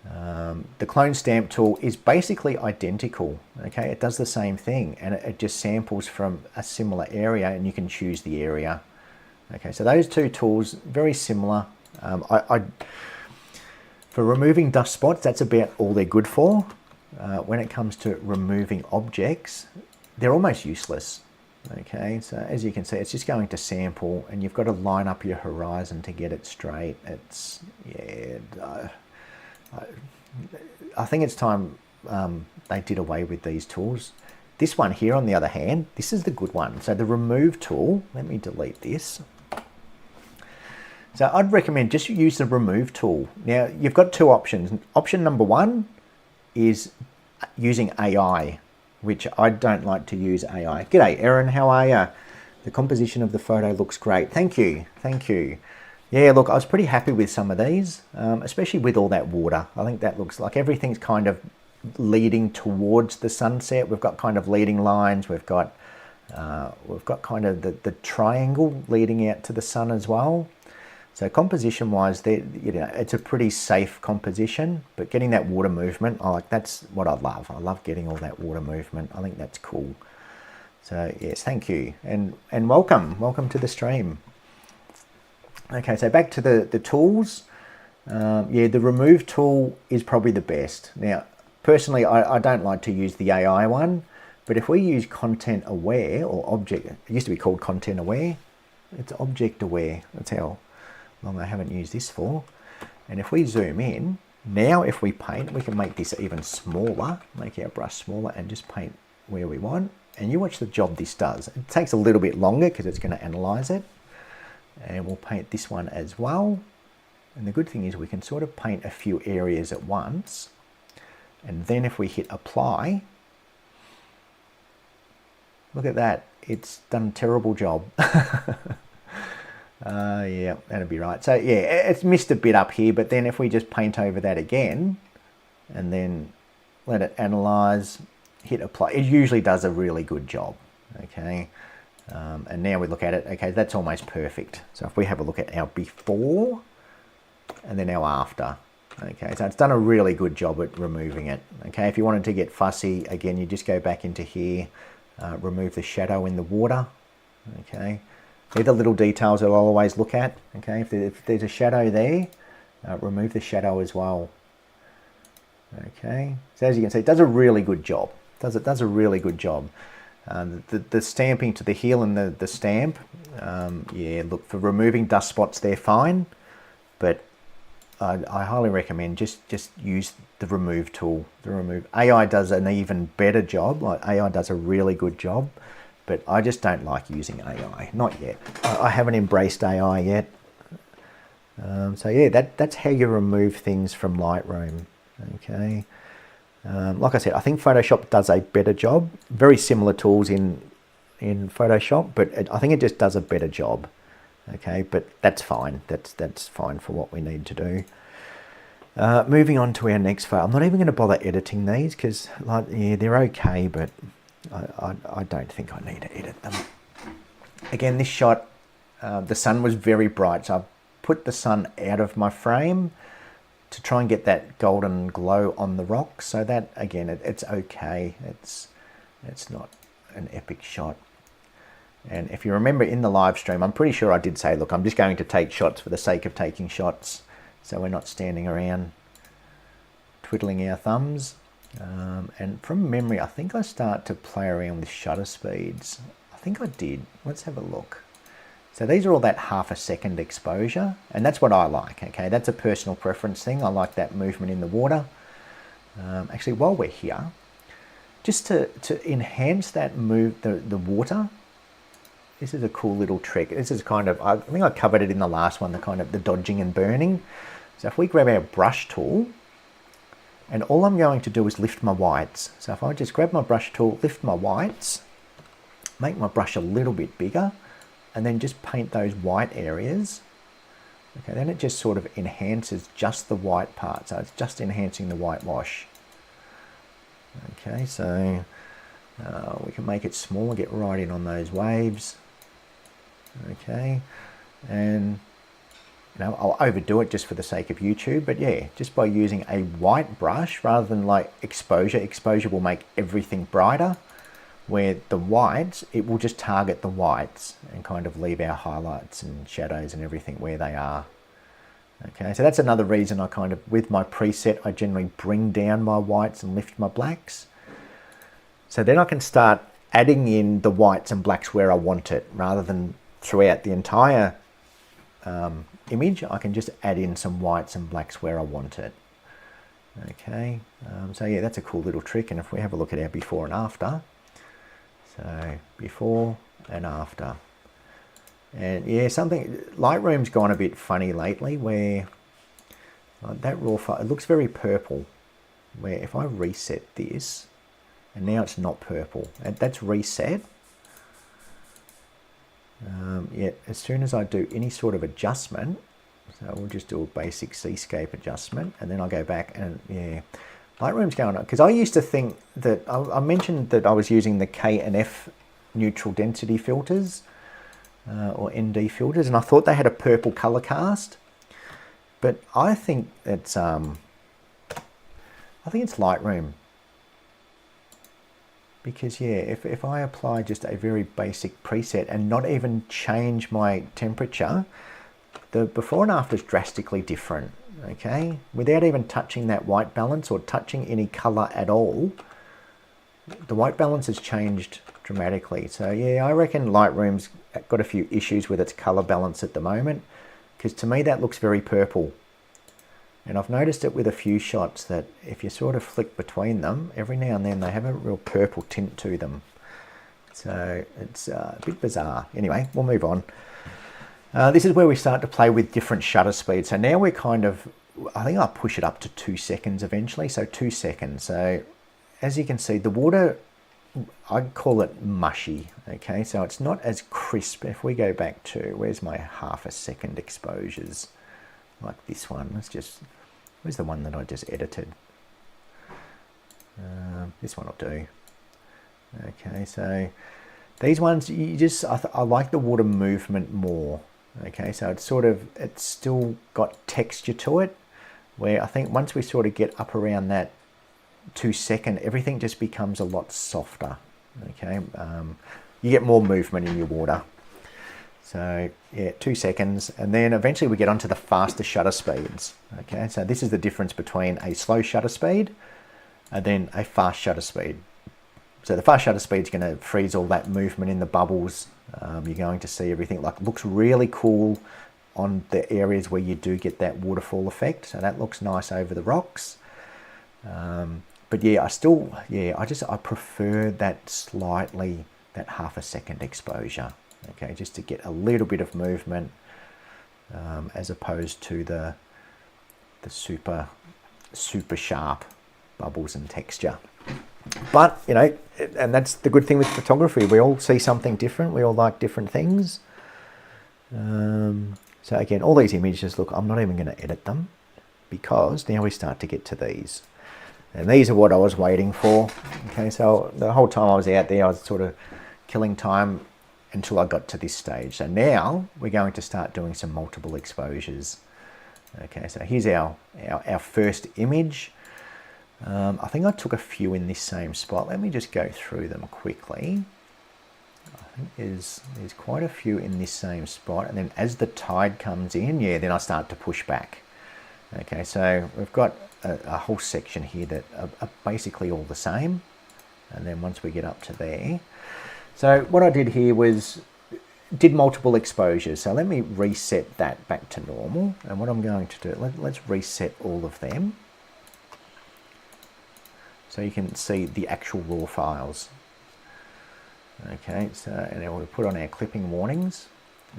The clone stamp tool is basically identical. Okay, it does the same thing, and it just samples from a similar area, and you can choose the area. Okay, so those two tools, very similar. For removing dust spots, that's about all they're good for. When it comes to removing objects, they're almost useless. Okay, so as you can see, it's just going to sample, and you've got to line up your horizon to get it straight. It's, yeah, I think it's time they did away with these tools. This one here, on the other hand, this is the good one. So the remove tool, let me delete this. So I'd recommend just use the remove tool. Now, you've got two options. Option number one is using AI, which I don't like to use AI. G'day, Erin, how are you? The composition of the photo looks great. Thank you, thank you. Yeah, look, I was pretty happy with some of these, especially with all that water. I think that looks like everything's kind of leading towards the sunset. We've got kind of leading lines. We've got kind of the triangle leading out to the sun as well. So composition-wise, you know, it's a pretty safe composition, but getting that water movement, that's what I love. I love getting all that water movement. I think that's cool. So yes, thank you, and welcome to the stream. Okay, so back to the tools. Yeah, the remove tool is probably the best. Now, personally, I don't like to use the AI one, but if we use content aware or object, it used to be called content aware, it's object aware. That's how long I haven't used this for. And if we zoom in, now if we paint, we can make this even smaller, make our brush smaller and just paint where we want. And you watch the job this does. It takes a little bit longer because it's going to analyze it. And we'll paint this one as well. And the good thing is we can sort of paint a few areas at once. And then if we hit apply, look at that. It's done a terrible job. Yeah, that'd be right. So yeah, it's missed a bit up here, but then if we just paint over that again and then let it analyze, hit apply, it usually does a really good job. Okay. And now we look at it, okay, that's almost perfect. So if we have a look at our before and then our after, okay, so it's done a really good job at removing it. Okay, if you wanted to get fussy, again, you just go back into here, remove the shadow in the water. Okay, they're the little details that I'll always look at. Okay, if there's a shadow there, remove the shadow as well. Okay, so as you can see, it does a really good job. It does a really good job. The stamping to the heel and the stamp, yeah, look, for removing dust spots, they're fine, but I highly recommend just use the remove tool. The remove AI does an even better job. Like AI does a really good job, but I just don't like using AI. Not yet. I haven't embraced AI yet. So yeah, that's how you remove things from Lightroom. Okay. Like I said, I think Photoshop does a better job. Very similar tools in Photoshop, but I think it just does a better job. Okay, but that's fine. That's fine for what we need to do. Moving on to our next photo. I'm not even going to bother editing these because, like, yeah, they're okay, but I don't think I need to edit them. Again, this shot, the sun was very bright, so I put the sun out of my frame to try and get that golden glow on the rock. So that, again, it's okay. It's not an epic shot. And if you remember in the live stream, I'm pretty sure I did say, look, I'm just going to take shots for the sake of taking shots. So we're not standing around twiddling our thumbs. And from memory, I think I start to play around with shutter speeds. I think I did. Let's have a look. So these are all that half a second exposure, and that's what I like, okay? That's a personal preference thing. I like that movement in the water. Actually, while we're here, just to enhance that the water, this is a cool little trick. This is kind of, I think I covered it in the last one, the dodging and burning. So if we grab our brush tool, and all I'm going to do is lift my whites. So if I just grab my brush tool, lift my whites, make my brush a little bit bigger, and then just paint those white areas. Okay, then it just sort of enhances just the white part. So it's just enhancing the whitewash. Okay, so we can make it smaller, get right in on those waves. Okay, and you know, I'll overdo it just for the sake of YouTube, but yeah, just by using a white brush rather than like exposure will make everything brighter, where the whites, it will just target the whites and kind of leave our highlights and shadows and everything where they are. Okay, so that's another reason I kind of, with my preset, I generally bring down my whites and lift my blacks. So then I can start adding in the whites and blacks where I want it, rather than throughout the entire image. I can just add in some whites and blacks where I want it. Okay, so yeah, that's a cool little trick. And if we have a look at our before and after, so before and after, and yeah, Lightroom's gone a bit funny lately, where that raw file, it looks very purple, where if I reset this, and now it's not purple, and that's reset. Yet as soon as I do any sort of adjustment, so we'll just do a basic Seascape adjustment, and then I'll go back and yeah, Lightroom's going on, because I used to think that, I mentioned that I was using the K and F neutral density filters, or ND filters, and I thought they had a purple color cast, but I think it's Lightroom. Because yeah, if I apply just a very basic preset and not even change my temperature, the before and after is drastically different, okay? Without even touching that white balance or touching any color at all, the white balance has changed dramatically. So yeah, I reckon Lightroom's got a few issues with its color balance at the moment, because to me that looks very purple. And I've noticed it with a few shots that if you sort of flick between them, every now and then they have a real purple tint to them. So it's a bit bizarre. Anyway, we'll move on. This is where we start to play with different shutter speeds. So now we're kind of, I think I'll push it up to 2 seconds eventually. So 2 seconds. So as you can see, the water, I call it mushy. Okay, so it's not as crisp. If we go back to, where's my half a second exposures? Like this one, where's the one that I just edited? This one will do. Okay, so these ones, I like the water movement more. Okay, so it's still got texture to it, where I think once we sort of get up around that 2 second, everything just becomes a lot softer. Okay, you get more movement in your water. So yeah, 2 seconds, and then eventually we get onto the faster shutter speeds. Okay, so this is the difference between a slow shutter speed and then a fast shutter speed. So the fast shutter speed is going to freeze all that movement in the bubbles. You're going to see everything looks really cool on the areas where you do get that waterfall effect. So that looks nice over the rocks. But yeah, I prefer that half a second exposure. Okay, just to get a little bit of movement, as opposed to the super sharp bubbles and texture. But you know, and that's the good thing with photography. We all see something different. We all like different things. So again, all these images, look, I'm not even going to edit them, because now we start to get to these. And these are what I was waiting for. Okay, so the whole time I was out there, I was sort of killing time until I got to this stage. So now we're going to start doing some multiple exposures. Okay, so here's our first image. I think I took a few in this same spot. Let me just go through them quickly. there's quite a few in this same spot, and then as the tide comes in, yeah, then I start to push back. Okay, so we've got a whole section here that are basically all the same, and then once we get up to there, so what I did here was did multiple exposures. So let me reset that back to normal, and what I'm going to do, let's reset all of them so you can see the actual raw files. Okay, so, and then we'll put on our clipping warnings.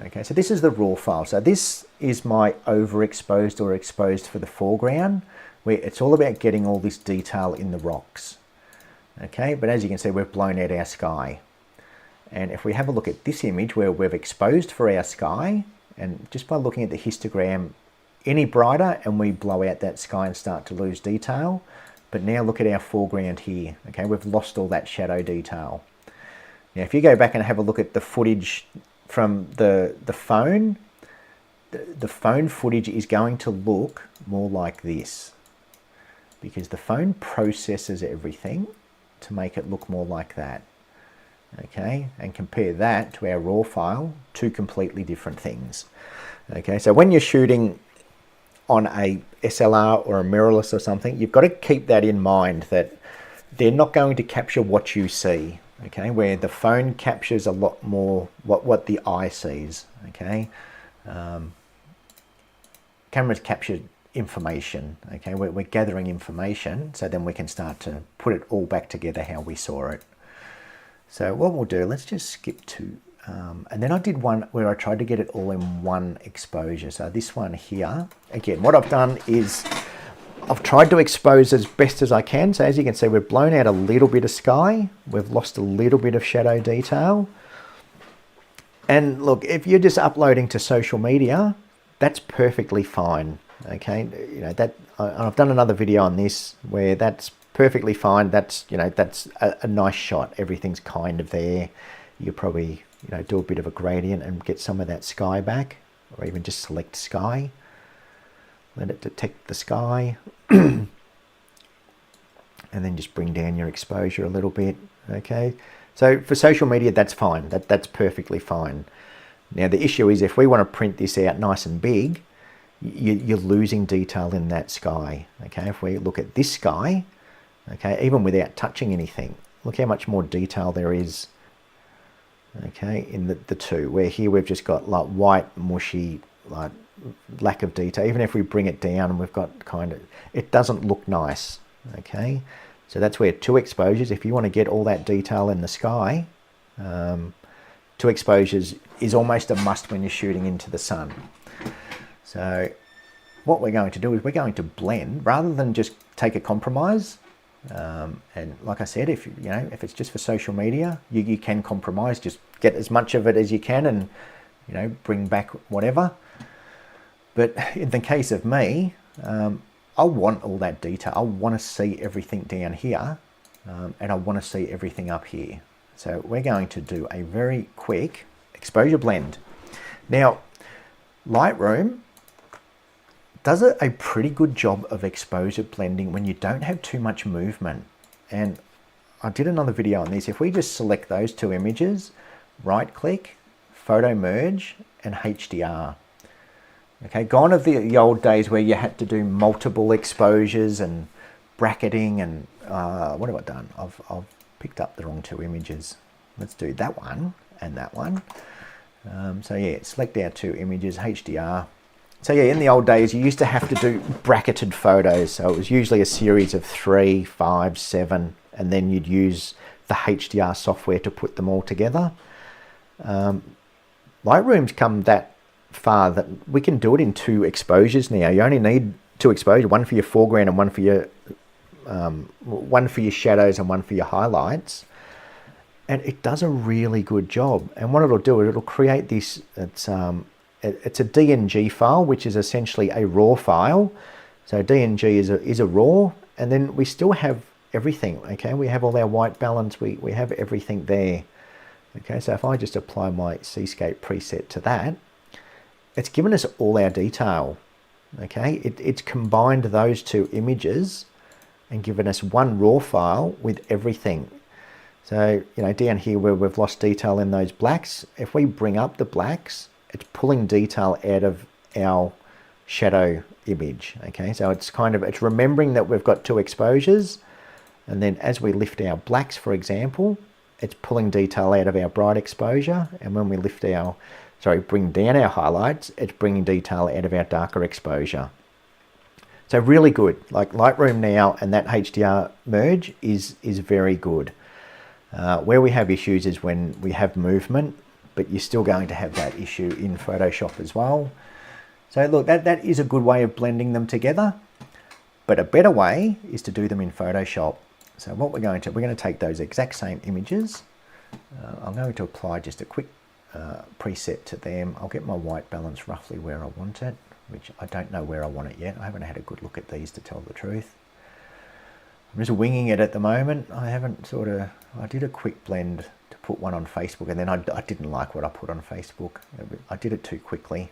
Okay, so this is the raw file. So this is my overexposed or exposed for the foreground, where it's all about getting all this detail in the rocks. Okay, but as you can see, we've blown out our sky. And if we have a look at this image where we've exposed for our sky, and just by looking at the histogram, any brighter and we blow out that sky and start to lose detail. But now look at our foreground here. Okay, we've lost all that shadow detail. Now, if you go back and have a look at the footage from the phone, the phone footage is going to look more like this, because the phone processes everything to make it look more like that. Okay, and compare that to our raw file, two completely different things. Okay, so when you're shooting on a SLR or a mirrorless or something, you've got to keep that in mind, that they're not going to capture what you see. Okay, where the phone captures a lot more what the eye sees. Okay, cameras capture information. Okay, we're gathering information, so then we can start to put it all back together how we saw it. So what we'll do, let's just skip to, and then I did one where I tried to get it all in one exposure. So this one here, again, what I've done is I've tried to expose as best as I can. So as you can see, we've blown out a little bit of sky. We've lost a little bit of shadow detail. And look, if you're just uploading to social media, that's perfectly fine. Okay, you know, that I've done another video on this where that's perfectly fine. That's, you know, that's a nice shot. Everything's kind of there. You probably, you know, do a bit of a gradient and get some of that sky back, or even just select sky. Let it detect the sky, and then just bring down your exposure a little bit. Okay, so for social media, that's fine. That's perfectly fine. Now the issue is if we want to print this out nice and big, you're losing detail in that sky. Okay, if we look at this sky, okay, even without touching anything, look how much more detail there is. Okay, in the two, where here we've just got like white, mushy, like lack of detail. Even if we bring it down and we've got kind of, it doesn't look nice. Okay, so that's where two exposures, if you want to get all that detail in the sky, two exposures is almost a must when you're shooting into the sun. So what we're going to do is we're going to blend rather than just take a compromise. And like I said, if if it's just for social media, you can compromise, just get as much of it as you can and, you know, bring back whatever. But in the case of me, I want all that detail. I want to see everything down here, and I want to see everything up here. So we're going to do a very quick exposure blend. Now, Lightroom does a pretty good job of exposure blending when you don't have too much movement. And I did another video on this. If we just select those two images, right click, photo merge, and HDR. Okay, gone are the old days where you had to do multiple exposures and bracketing and what have I done? I've picked up the wrong two images. Let's do that one and that one. So yeah, select our two images, HDR. So yeah, in the old days, you used to have to do bracketed photos. So it was usually a series of 3, 5, 7, and then you'd use the HDR software to put them all together. Lightroom's come that far that we can do it in two exposures now. You only need two exposures, one for your foreground and one for your shadows and one for your highlights. And it does a really good job. And what it'll do is it'll create this, it's a DNG file, which is essentially a raw file. So DNG is a raw, and then we still have everything. Okay, we have all our white balance, we have everything there. Okay, so if I just apply my Seascape preset to that, it's given us all our detail. Okay, it's combined those two images and given us one raw file with everything. So, you know, down here where we've lost detail in those blacks, if we bring up the blacks, it's pulling detail out of our shadow image. Okay, so it's it's remembering that we've got two exposures, and then as we lift our blacks, for example, it's pulling detail out of our bright exposure, and when we bring down our highlights, it's bringing detail out of our darker exposure. So really good. Like Lightroom now and that HDR merge is very good. Where we have issues is when we have movement, but you're still going to have that issue in Photoshop as well. So look, that is a good way of blending them together, but a better way is to do them in Photoshop. So what we're going to take those exact same images. I'm going to apply just a quick preset to them. I'll get my white balance roughly where I want it, which I don't know where I want it yet. I haven't had a good look at these, to tell the truth. I'm just winging it at the moment. I did a quick blend to put one on Facebook, and then I didn't like what I put on Facebook. I did it too quickly.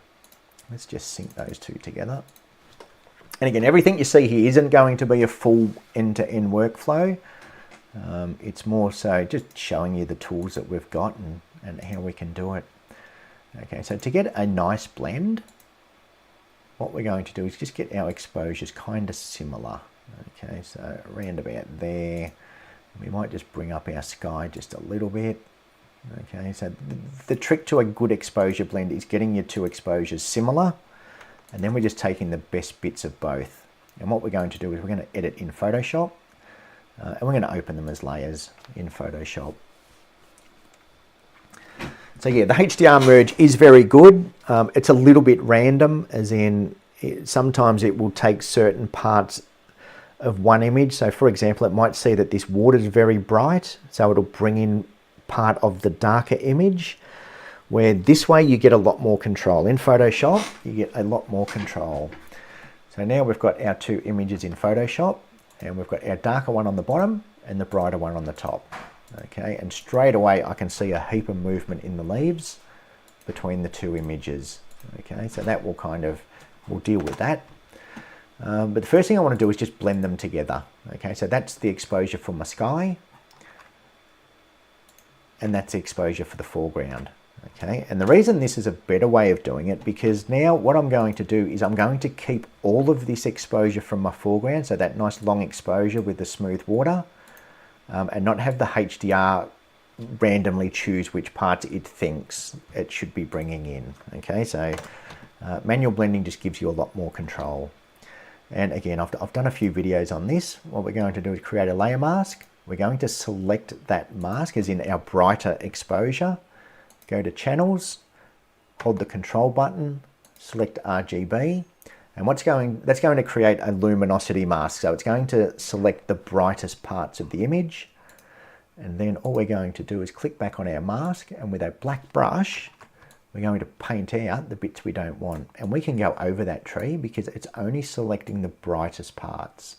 Let's just sync those two together. And again, everything you see here isn't going to be a full end-to-end workflow. It's more so just showing you the tools that we've got and how we can do it. Okay, so to get a nice blend, what we're going to do is just get our exposures kind of similar. Okay, so around about there. We might just bring up our sky just a little bit. Okay, so the trick to a good exposure blend is getting your two exposures similar, and then we're just taking the best bits of both. And what we're going to do is we're going to edit in Photoshop, and we're going to open them as layers in Photoshop. So yeah, the HDR merge is very good. It's a little bit random, as in sometimes it will take certain parts of one image. So for example, it might see that this water is very bright, so it'll bring in part of the darker image, where this way you get a lot more control. In Photoshop, you get a lot more control. So now we've got our two images in Photoshop, and we've got our darker one on the bottom and the brighter one on the top. Okay, and straight away I can see a heap of movement in the leaves between the two images. Okay, so that will we'll deal with that. But the first thing I want to do is just blend them together. Okay, so that's the exposure for my sky, and that's the exposure for the foreground. Okay, and the reason this is a better way of doing it, because now what I'm going to do is I'm going to keep all of this exposure from my foreground, so that nice long exposure with the smooth water, and not have the HDR randomly choose which parts it thinks it should be bringing in. Okay, so manual blending just gives you a lot more control. And again, I've done a few videos on this. What we're going to do is create a layer mask. We're going to select that mask as in our brighter exposure. Go to channels, hold the control button, select RGB, and that's going to create a luminosity mask. So it's going to select the brightest parts of the image, and then all we're going to do is click back on our mask, and with a black brush, we're going to paint out the bits we don't want. And we can go over that tree because it's only selecting the brightest parts.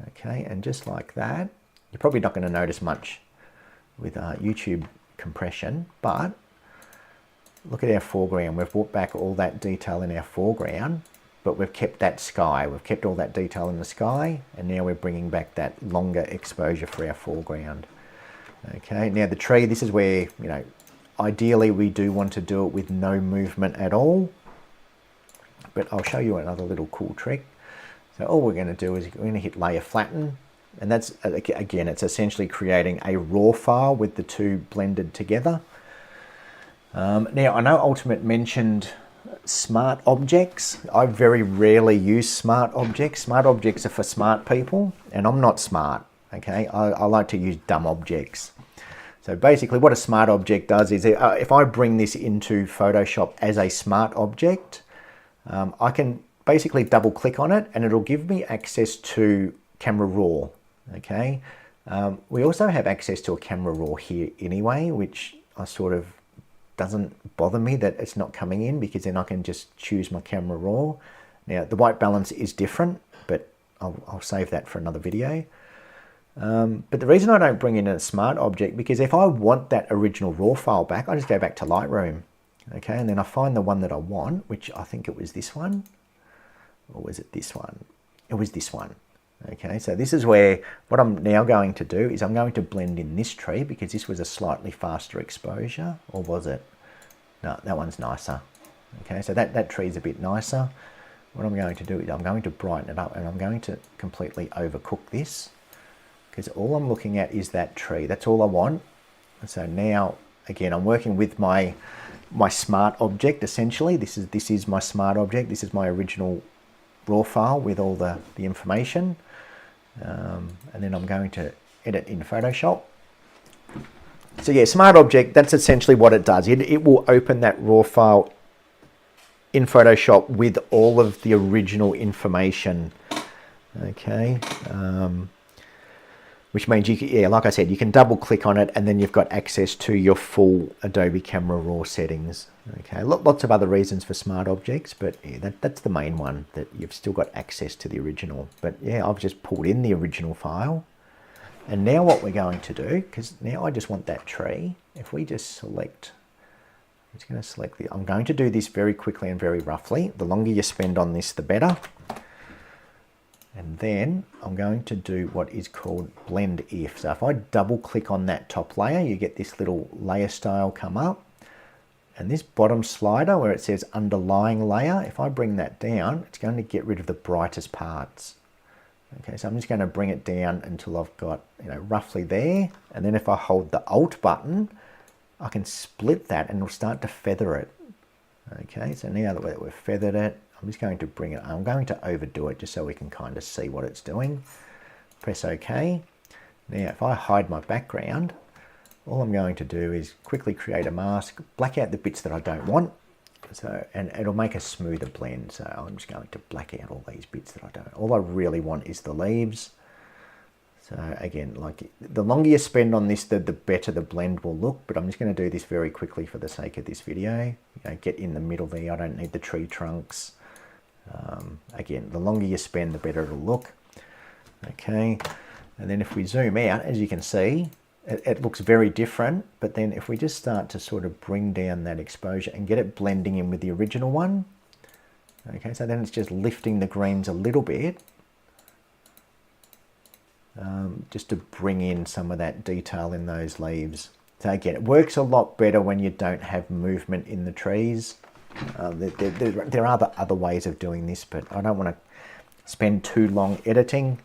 Okay, and just like that, you're probably not going to notice much with YouTube compression, but look at our foreground. We've brought back all that detail in our foreground, but we've kept that sky. We've kept all that detail in the sky, and now we're bringing back that longer exposure for our foreground. Okay, now the tree, this is where, you know, ideally we do want to do it with no movement at all, but I'll show you another little cool trick. So all we're going to do is we're going to hit layer flatten, and that's, again, it's essentially creating a raw file with the two blended together. Now I know Ultimate mentioned smart objects. I very rarely use smart objects. Smart objects are for smart people, and I'm not smart. Okay, I like to use dumb objects. So basically what a smart object does is if I bring this into Photoshop as a smart object, I can basically double click on it and it'll give me access to Camera Raw. Okay, we also have access to a Camera Raw here anyway, which doesn't bother me that it's not coming in, because then I can just choose my Camera Raw. Now the white balance is different, but I'll save that for another video. But the reason I don't bring in a smart object, because if I want that original raw file back, I just go back to Lightroom. Okay, and then I find the one that I want, which I think it was this one. Or was it this one? It was this one. Okay, so this is where what I'm now going to do is I'm going to blend in this tree because this was a slightly faster exposure, or was it? No, that one's nicer. Okay, so that tree is a bit nicer. What I'm going to do is I'm going to brighten it up and I'm going to completely overcook this because all I'm looking at is that tree. That's all I want. So now, again, I'm working with my smart object essentially. This is my smart object. This is my original raw file with all the information. And then I'm going to edit in Photoshop. So yeah, smart object, that's essentially what it does. It will open that raw file in Photoshop with all of the original information. Okay, which means you can, yeah, like I said, you can double click on it and then you've got access to your full Adobe Camera Raw settings. Okay, lots of other reasons for smart objects, but yeah, that's the main one, that you've still got access to the original. But yeah, I've just pulled in the original file. And now what we're going to do, because now I just want that tree, if we just select, I'm just going to select I'm going to do this very quickly and very roughly. The longer you spend on this, the better. And then I'm going to do what is called blend if. So if I double click on that top layer, you get this little layer style come up. And this bottom slider where it says underlying layer, if I bring that down, it's going to get rid of the brightest parts. Okay, so I'm just going to bring it down until I've got, roughly there. And then if I hold the Alt button, I can split that and it'll start to feather it. Okay, so now that we've feathered it, I'm just going to bring it, I'm going to overdo it just so we can kind of see what it's doing. Press OK. Now if I hide my background, all I'm going to do is quickly create a mask, black out the bits that I don't want, and it'll make a smoother blend. So I'm just going to black out all these bits that I don't. All I really want is the leaves. So again, like the longer you spend on this, the better the blend will look, but I'm just going to do this very quickly for the sake of this video. Get in the middle there, I don't need the tree trunks. Again, the longer you spend, the better it'll look. Okay, and then if we zoom out, as you can see, it looks very different, but then if we just start to sort of bring down that exposure and get it blending in with the original one, okay, so then it's just lifting the greens a little bit, just to bring in some of that detail in those leaves. So again, it works a lot better when you don't have movement in the trees. There are other ways of doing this, but I don't want to spend too long editing.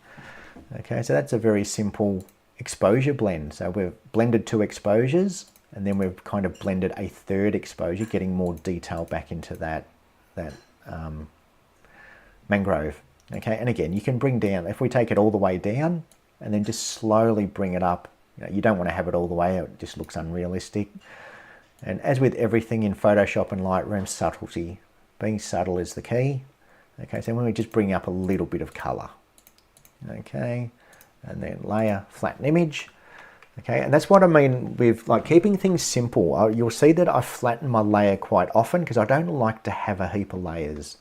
Okay, so that's a very simple exposure blend. So we've blended 2 exposures and then we've kind of blended a 3rd exposure, getting more detail back into that mangrove. Okay, and again, you can bring down, if we take it all the way down and then just slowly bring it up, you don't want to have it all the way, it just looks unrealistic. And as with everything in Photoshop and Lightroom, subtlety. Being subtle is the key. Okay, so when we just bring up a little bit of color. Okay, and then layer, flatten image. Okay, and that's what I mean with like keeping things simple. You'll see that I flatten my layer quite often because I don't like to have a heap of layers.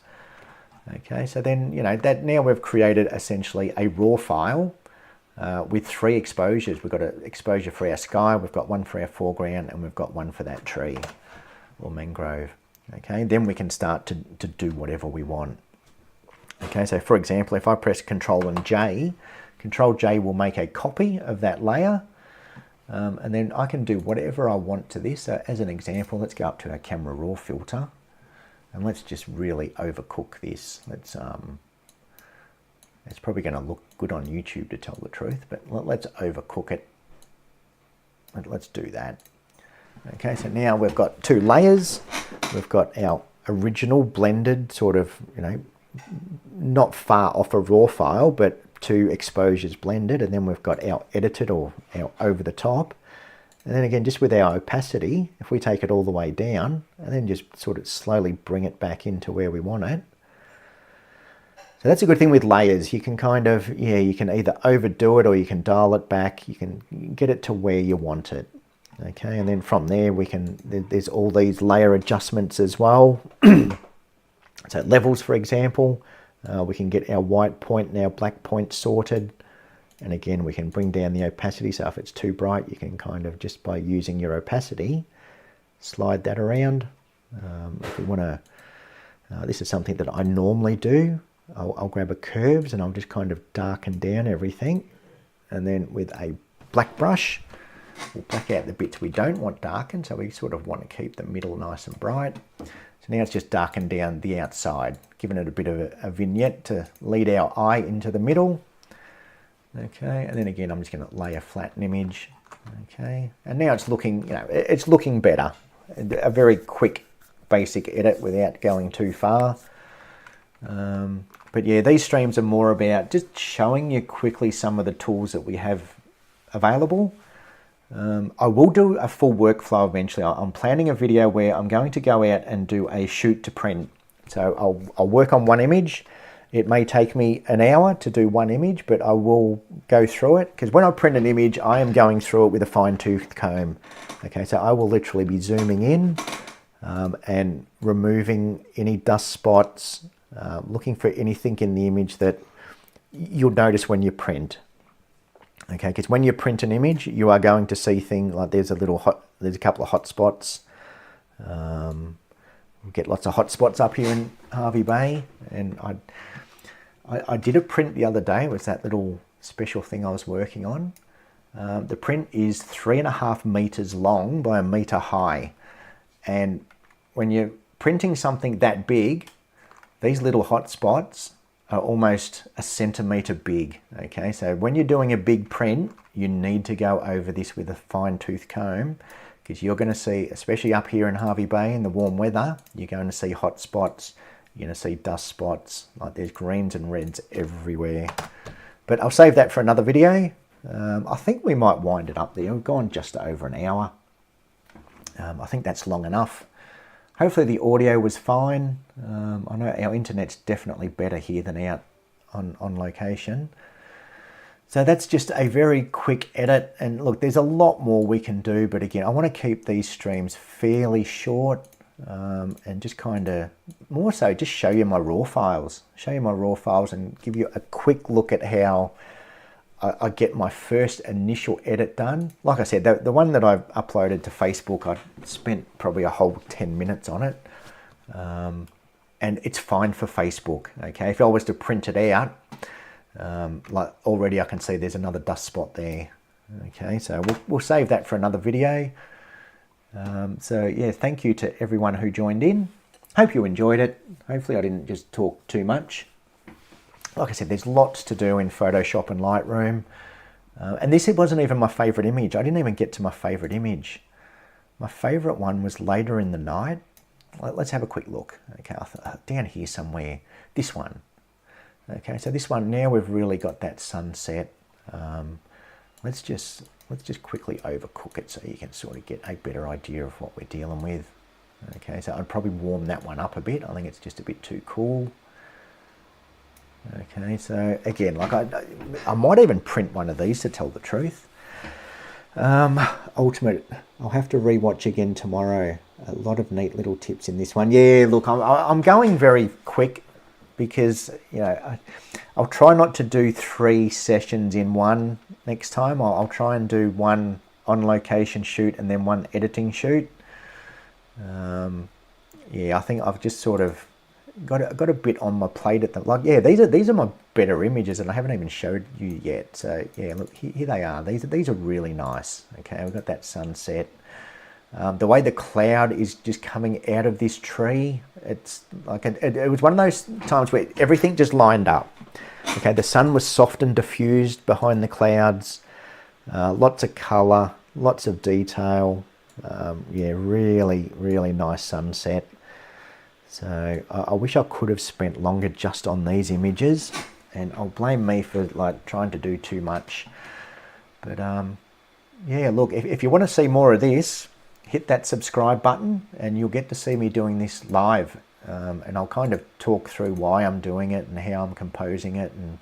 Okay, so then, that now we've created essentially a raw file with 3 exposures. We've got an exposure for our sky, we've got one for our foreground, and we've got one for that tree or mangrove. Okay, then we can start to do whatever we want. Okay, so for example, if I press Control and J, Control J will make a copy of that layer, and then I can do whatever I want to this. So as an example, let's go up to our Camera Raw filter, and let's just really overcook this. It's probably going to look good on YouTube to tell the truth, but let's overcook it. Let's do that. Okay, so now we've got 2 layers. We've got our original blended sort of, not far off a raw file, but 2 exposures blended, and then we've got our edited or our over the top. And then again, just with our opacity, if we take it all the way down and then just sort of slowly bring it back into where we want it. So that's a good thing with layers. You can kind of, you can either overdo it or you can dial it back. You can get it to where you want it. Okay, and then from there there's all these layer adjustments as well. So levels, for example, we can get our white point and our black point sorted. And again, we can bring down the opacity. So if it's too bright, you can kind of, just by using your opacity, slide that around. If we want to, this is something that I normally do. I'll grab a curves and I'll just kind of darken down everything. And then with a black brush, we'll black out the bits we don't want darkened. So we sort of want to keep the middle nice and bright. So now it's just darkened down the outside, giving it a bit of a vignette to lead our eye into the middle. Okay, and then again, I'm just going to lay a flatten image. Okay, and now it's looking, you know, it's looking better. A very quick, basic edit without going too far. But yeah, these streams are more about just showing you quickly some of the tools that we have available. I will do a full workflow eventually. I'm planning a video where I'm going to go out and do a shoot to print. So I'll work on one image. It may take me an hour to do one image, but I will go through it, because when I print an image, I am going through it with a fine-tooth comb. Okay, so I will literally be zooming in and removing any dust spots, looking for anything in the image that you'll notice when you print. Okay, because when you print an image, you are going to see things like there's a couple of hot spots. We get lots of hot spots up here in Hervey Bay, and I did a print the other day. It was that little special thing I was working on. The print is 3.5 meters long by 1 meter high, and when you're printing something that big, these little hot spots are almost 1 centimeter big. Okay, so when you're doing a big print, you need to go over this with a fine-tooth comb, because you're going to see, especially up here in Hervey Bay in the warm weather, you're going to see hot spots, you're going to see dust spots, like there's greens and reds everywhere. But I'll save that for another video. I think we might wind it up there. We've gone just over an hour. I think that's long enough. Hopefully the audio was fine. I know our internet's definitely better here than out on location. So that's just a very quick edit. And look, there's a lot more we can do, but again, I want to keep these streams fairly short and just kind of, more so, just show you my raw files. Show you my raw files and give you a quick look at how I get my first initial edit done. Like I said, the one that I've uploaded to Facebook, I spent probably a whole 10 minutes on it. And it's fine for Facebook, okay? If I was to print it out, like already I can see there's another dust spot there. Okay, so we'll save that for another video. So yeah, thank you to everyone who joined in. Hope you enjoyed it. Hopefully I didn't just talk too much. Like I said, there's lots to do in Photoshop and Lightroom. And this wasn't even my favorite image. I didn't even get to my favorite image. My favorite one was later in the night. Let's have a quick look. Okay, down here somewhere, this one. Okay, so this one, now we've really got that sunset. Let's just quickly overcook it so you can sort of get a better idea of what we're dealing with. Okay, so I'd probably warm that one up a bit. I think it's just a bit too cool. Okay, so again, like I might even print one of these to tell the truth. Ultimate, I'll have to rewatch again tomorrow. A lot of neat little tips in this one. Yeah, look, I'm going very quick because, you know, I'll try not to do 3 sessions in one next time. I'll try and do one on location shoot and then one editing shoot. Yeah, I think I've just sort of got a bit on my plate at the, like, yeah, these are my better images and I haven't even showed you yet. So yeah, look, here they are. These are really nice. Okay, we've got that sunset. The way the cloud is just coming out of this tree, it's like it was one of those times where everything just lined up. Okay, the sun was soft and diffused behind the clouds, lots of color, lots of detail. Yeah, really nice sunset. So I wish I could have spent longer just on these images, and I'll blame me for like trying to do too much. But yeah, look, if you want to see more of this, hit that subscribe button and you'll get to see me doing this live. And I'll kind of talk through why I'm doing it and how I'm composing it. And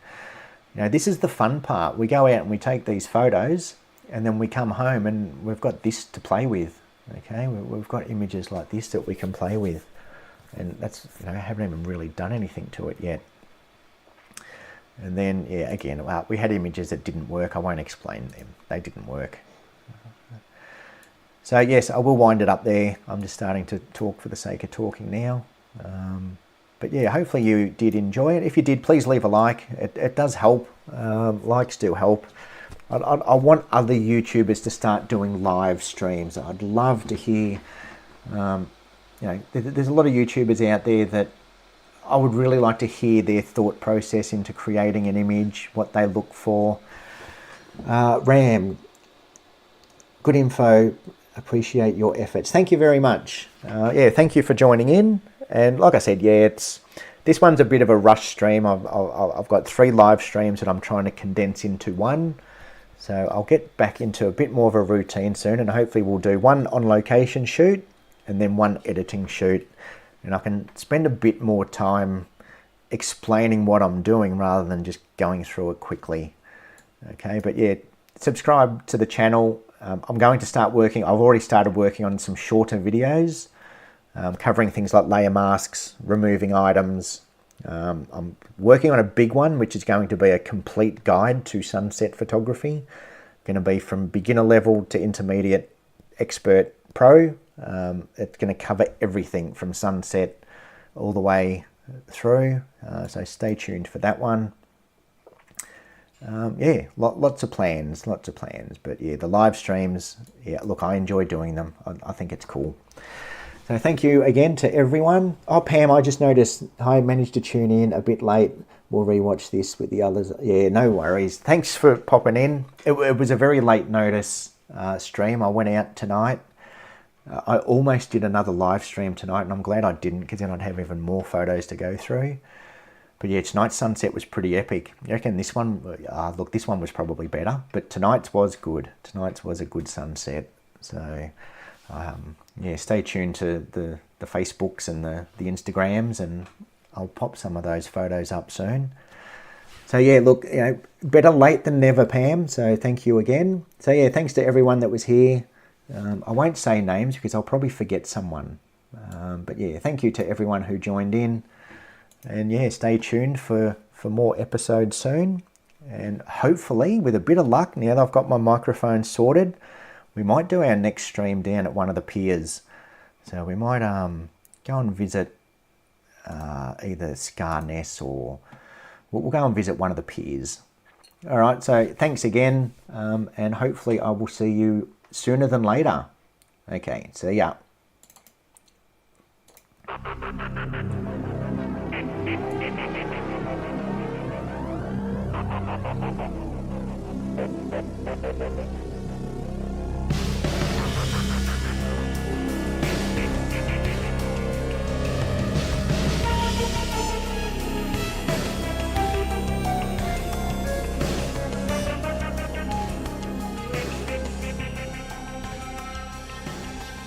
you know, this is the fun part. We go out and we take these photos and then we come home and we've got this to play with. Okay, we've got images like this that we can play with. And that's, you know, I haven't even really done anything to it yet. And then, yeah, again, well, we had images that didn't work. I won't explain them. They didn't work. So yes, I will wind it up there. I'm just starting to talk for the sake of talking now. But yeah, hopefully you did enjoy it. If you did, please leave a like. It does help. Likes do help. I want other YouTubers to start doing live streams. I'd love to hear, there's a lot of YouTubers out there that I would really like to hear their thought process into creating an image, what they look for. Ram, good info. Appreciate your efforts. Thank you very much. Yeah, thank you for joining in. And like I said, yeah, this one's a bit of a rush stream. I've got 3 live streams that I'm trying to condense into one. So I'll get back into a bit more of a routine soon, and hopefully we'll do one on location shoot and then one editing shoot. And I can spend a bit more time explaining what I'm doing rather than just going through it quickly. Okay, but yeah, subscribe to the channel. I'm going to start working. I've already started working on some shorter videos covering things like layer masks, removing items. I'm working on a big one, which is going to be a complete guide to sunset photography. Going to be from beginner level to intermediate, expert, pro. It's going to cover everything from sunset all the way through. So stay tuned for that one. Yeah, lots of plans. But yeah, the live streams, yeah, look, I enjoy doing them. I think it's cool. So thank you again to everyone. Oh, Pam, I just noticed I managed to tune in a bit late. We'll rewatch this with the others. Yeah, no worries. Thanks for popping in. It was a very late notice stream. I went out tonight. I almost did another live stream tonight, and I'm glad I didn't, because then I'd have even more photos to go through. But yeah, tonight's sunset was pretty epic. You reckon this one, look, this one was probably better, but tonight's was good. Tonight's was a good sunset. So yeah, stay tuned to the Facebooks and the Instagrams, and I'll pop some of those photos up soon. So yeah, look, better late than never, Pam. So thank you again. So yeah, thanks to everyone that was here. I won't say names because I'll probably forget someone. But yeah, thank you to everyone who joined in. And yeah, stay tuned for more episodes soon. And hopefully, with a bit of luck, now that I've got my microphone sorted, we might do our next stream down at one of the piers. So we might go and visit either Scarness, or we'll go and visit one of the piers. All right, so thanks again, and hopefully I will see you sooner than later. Okay, see ya.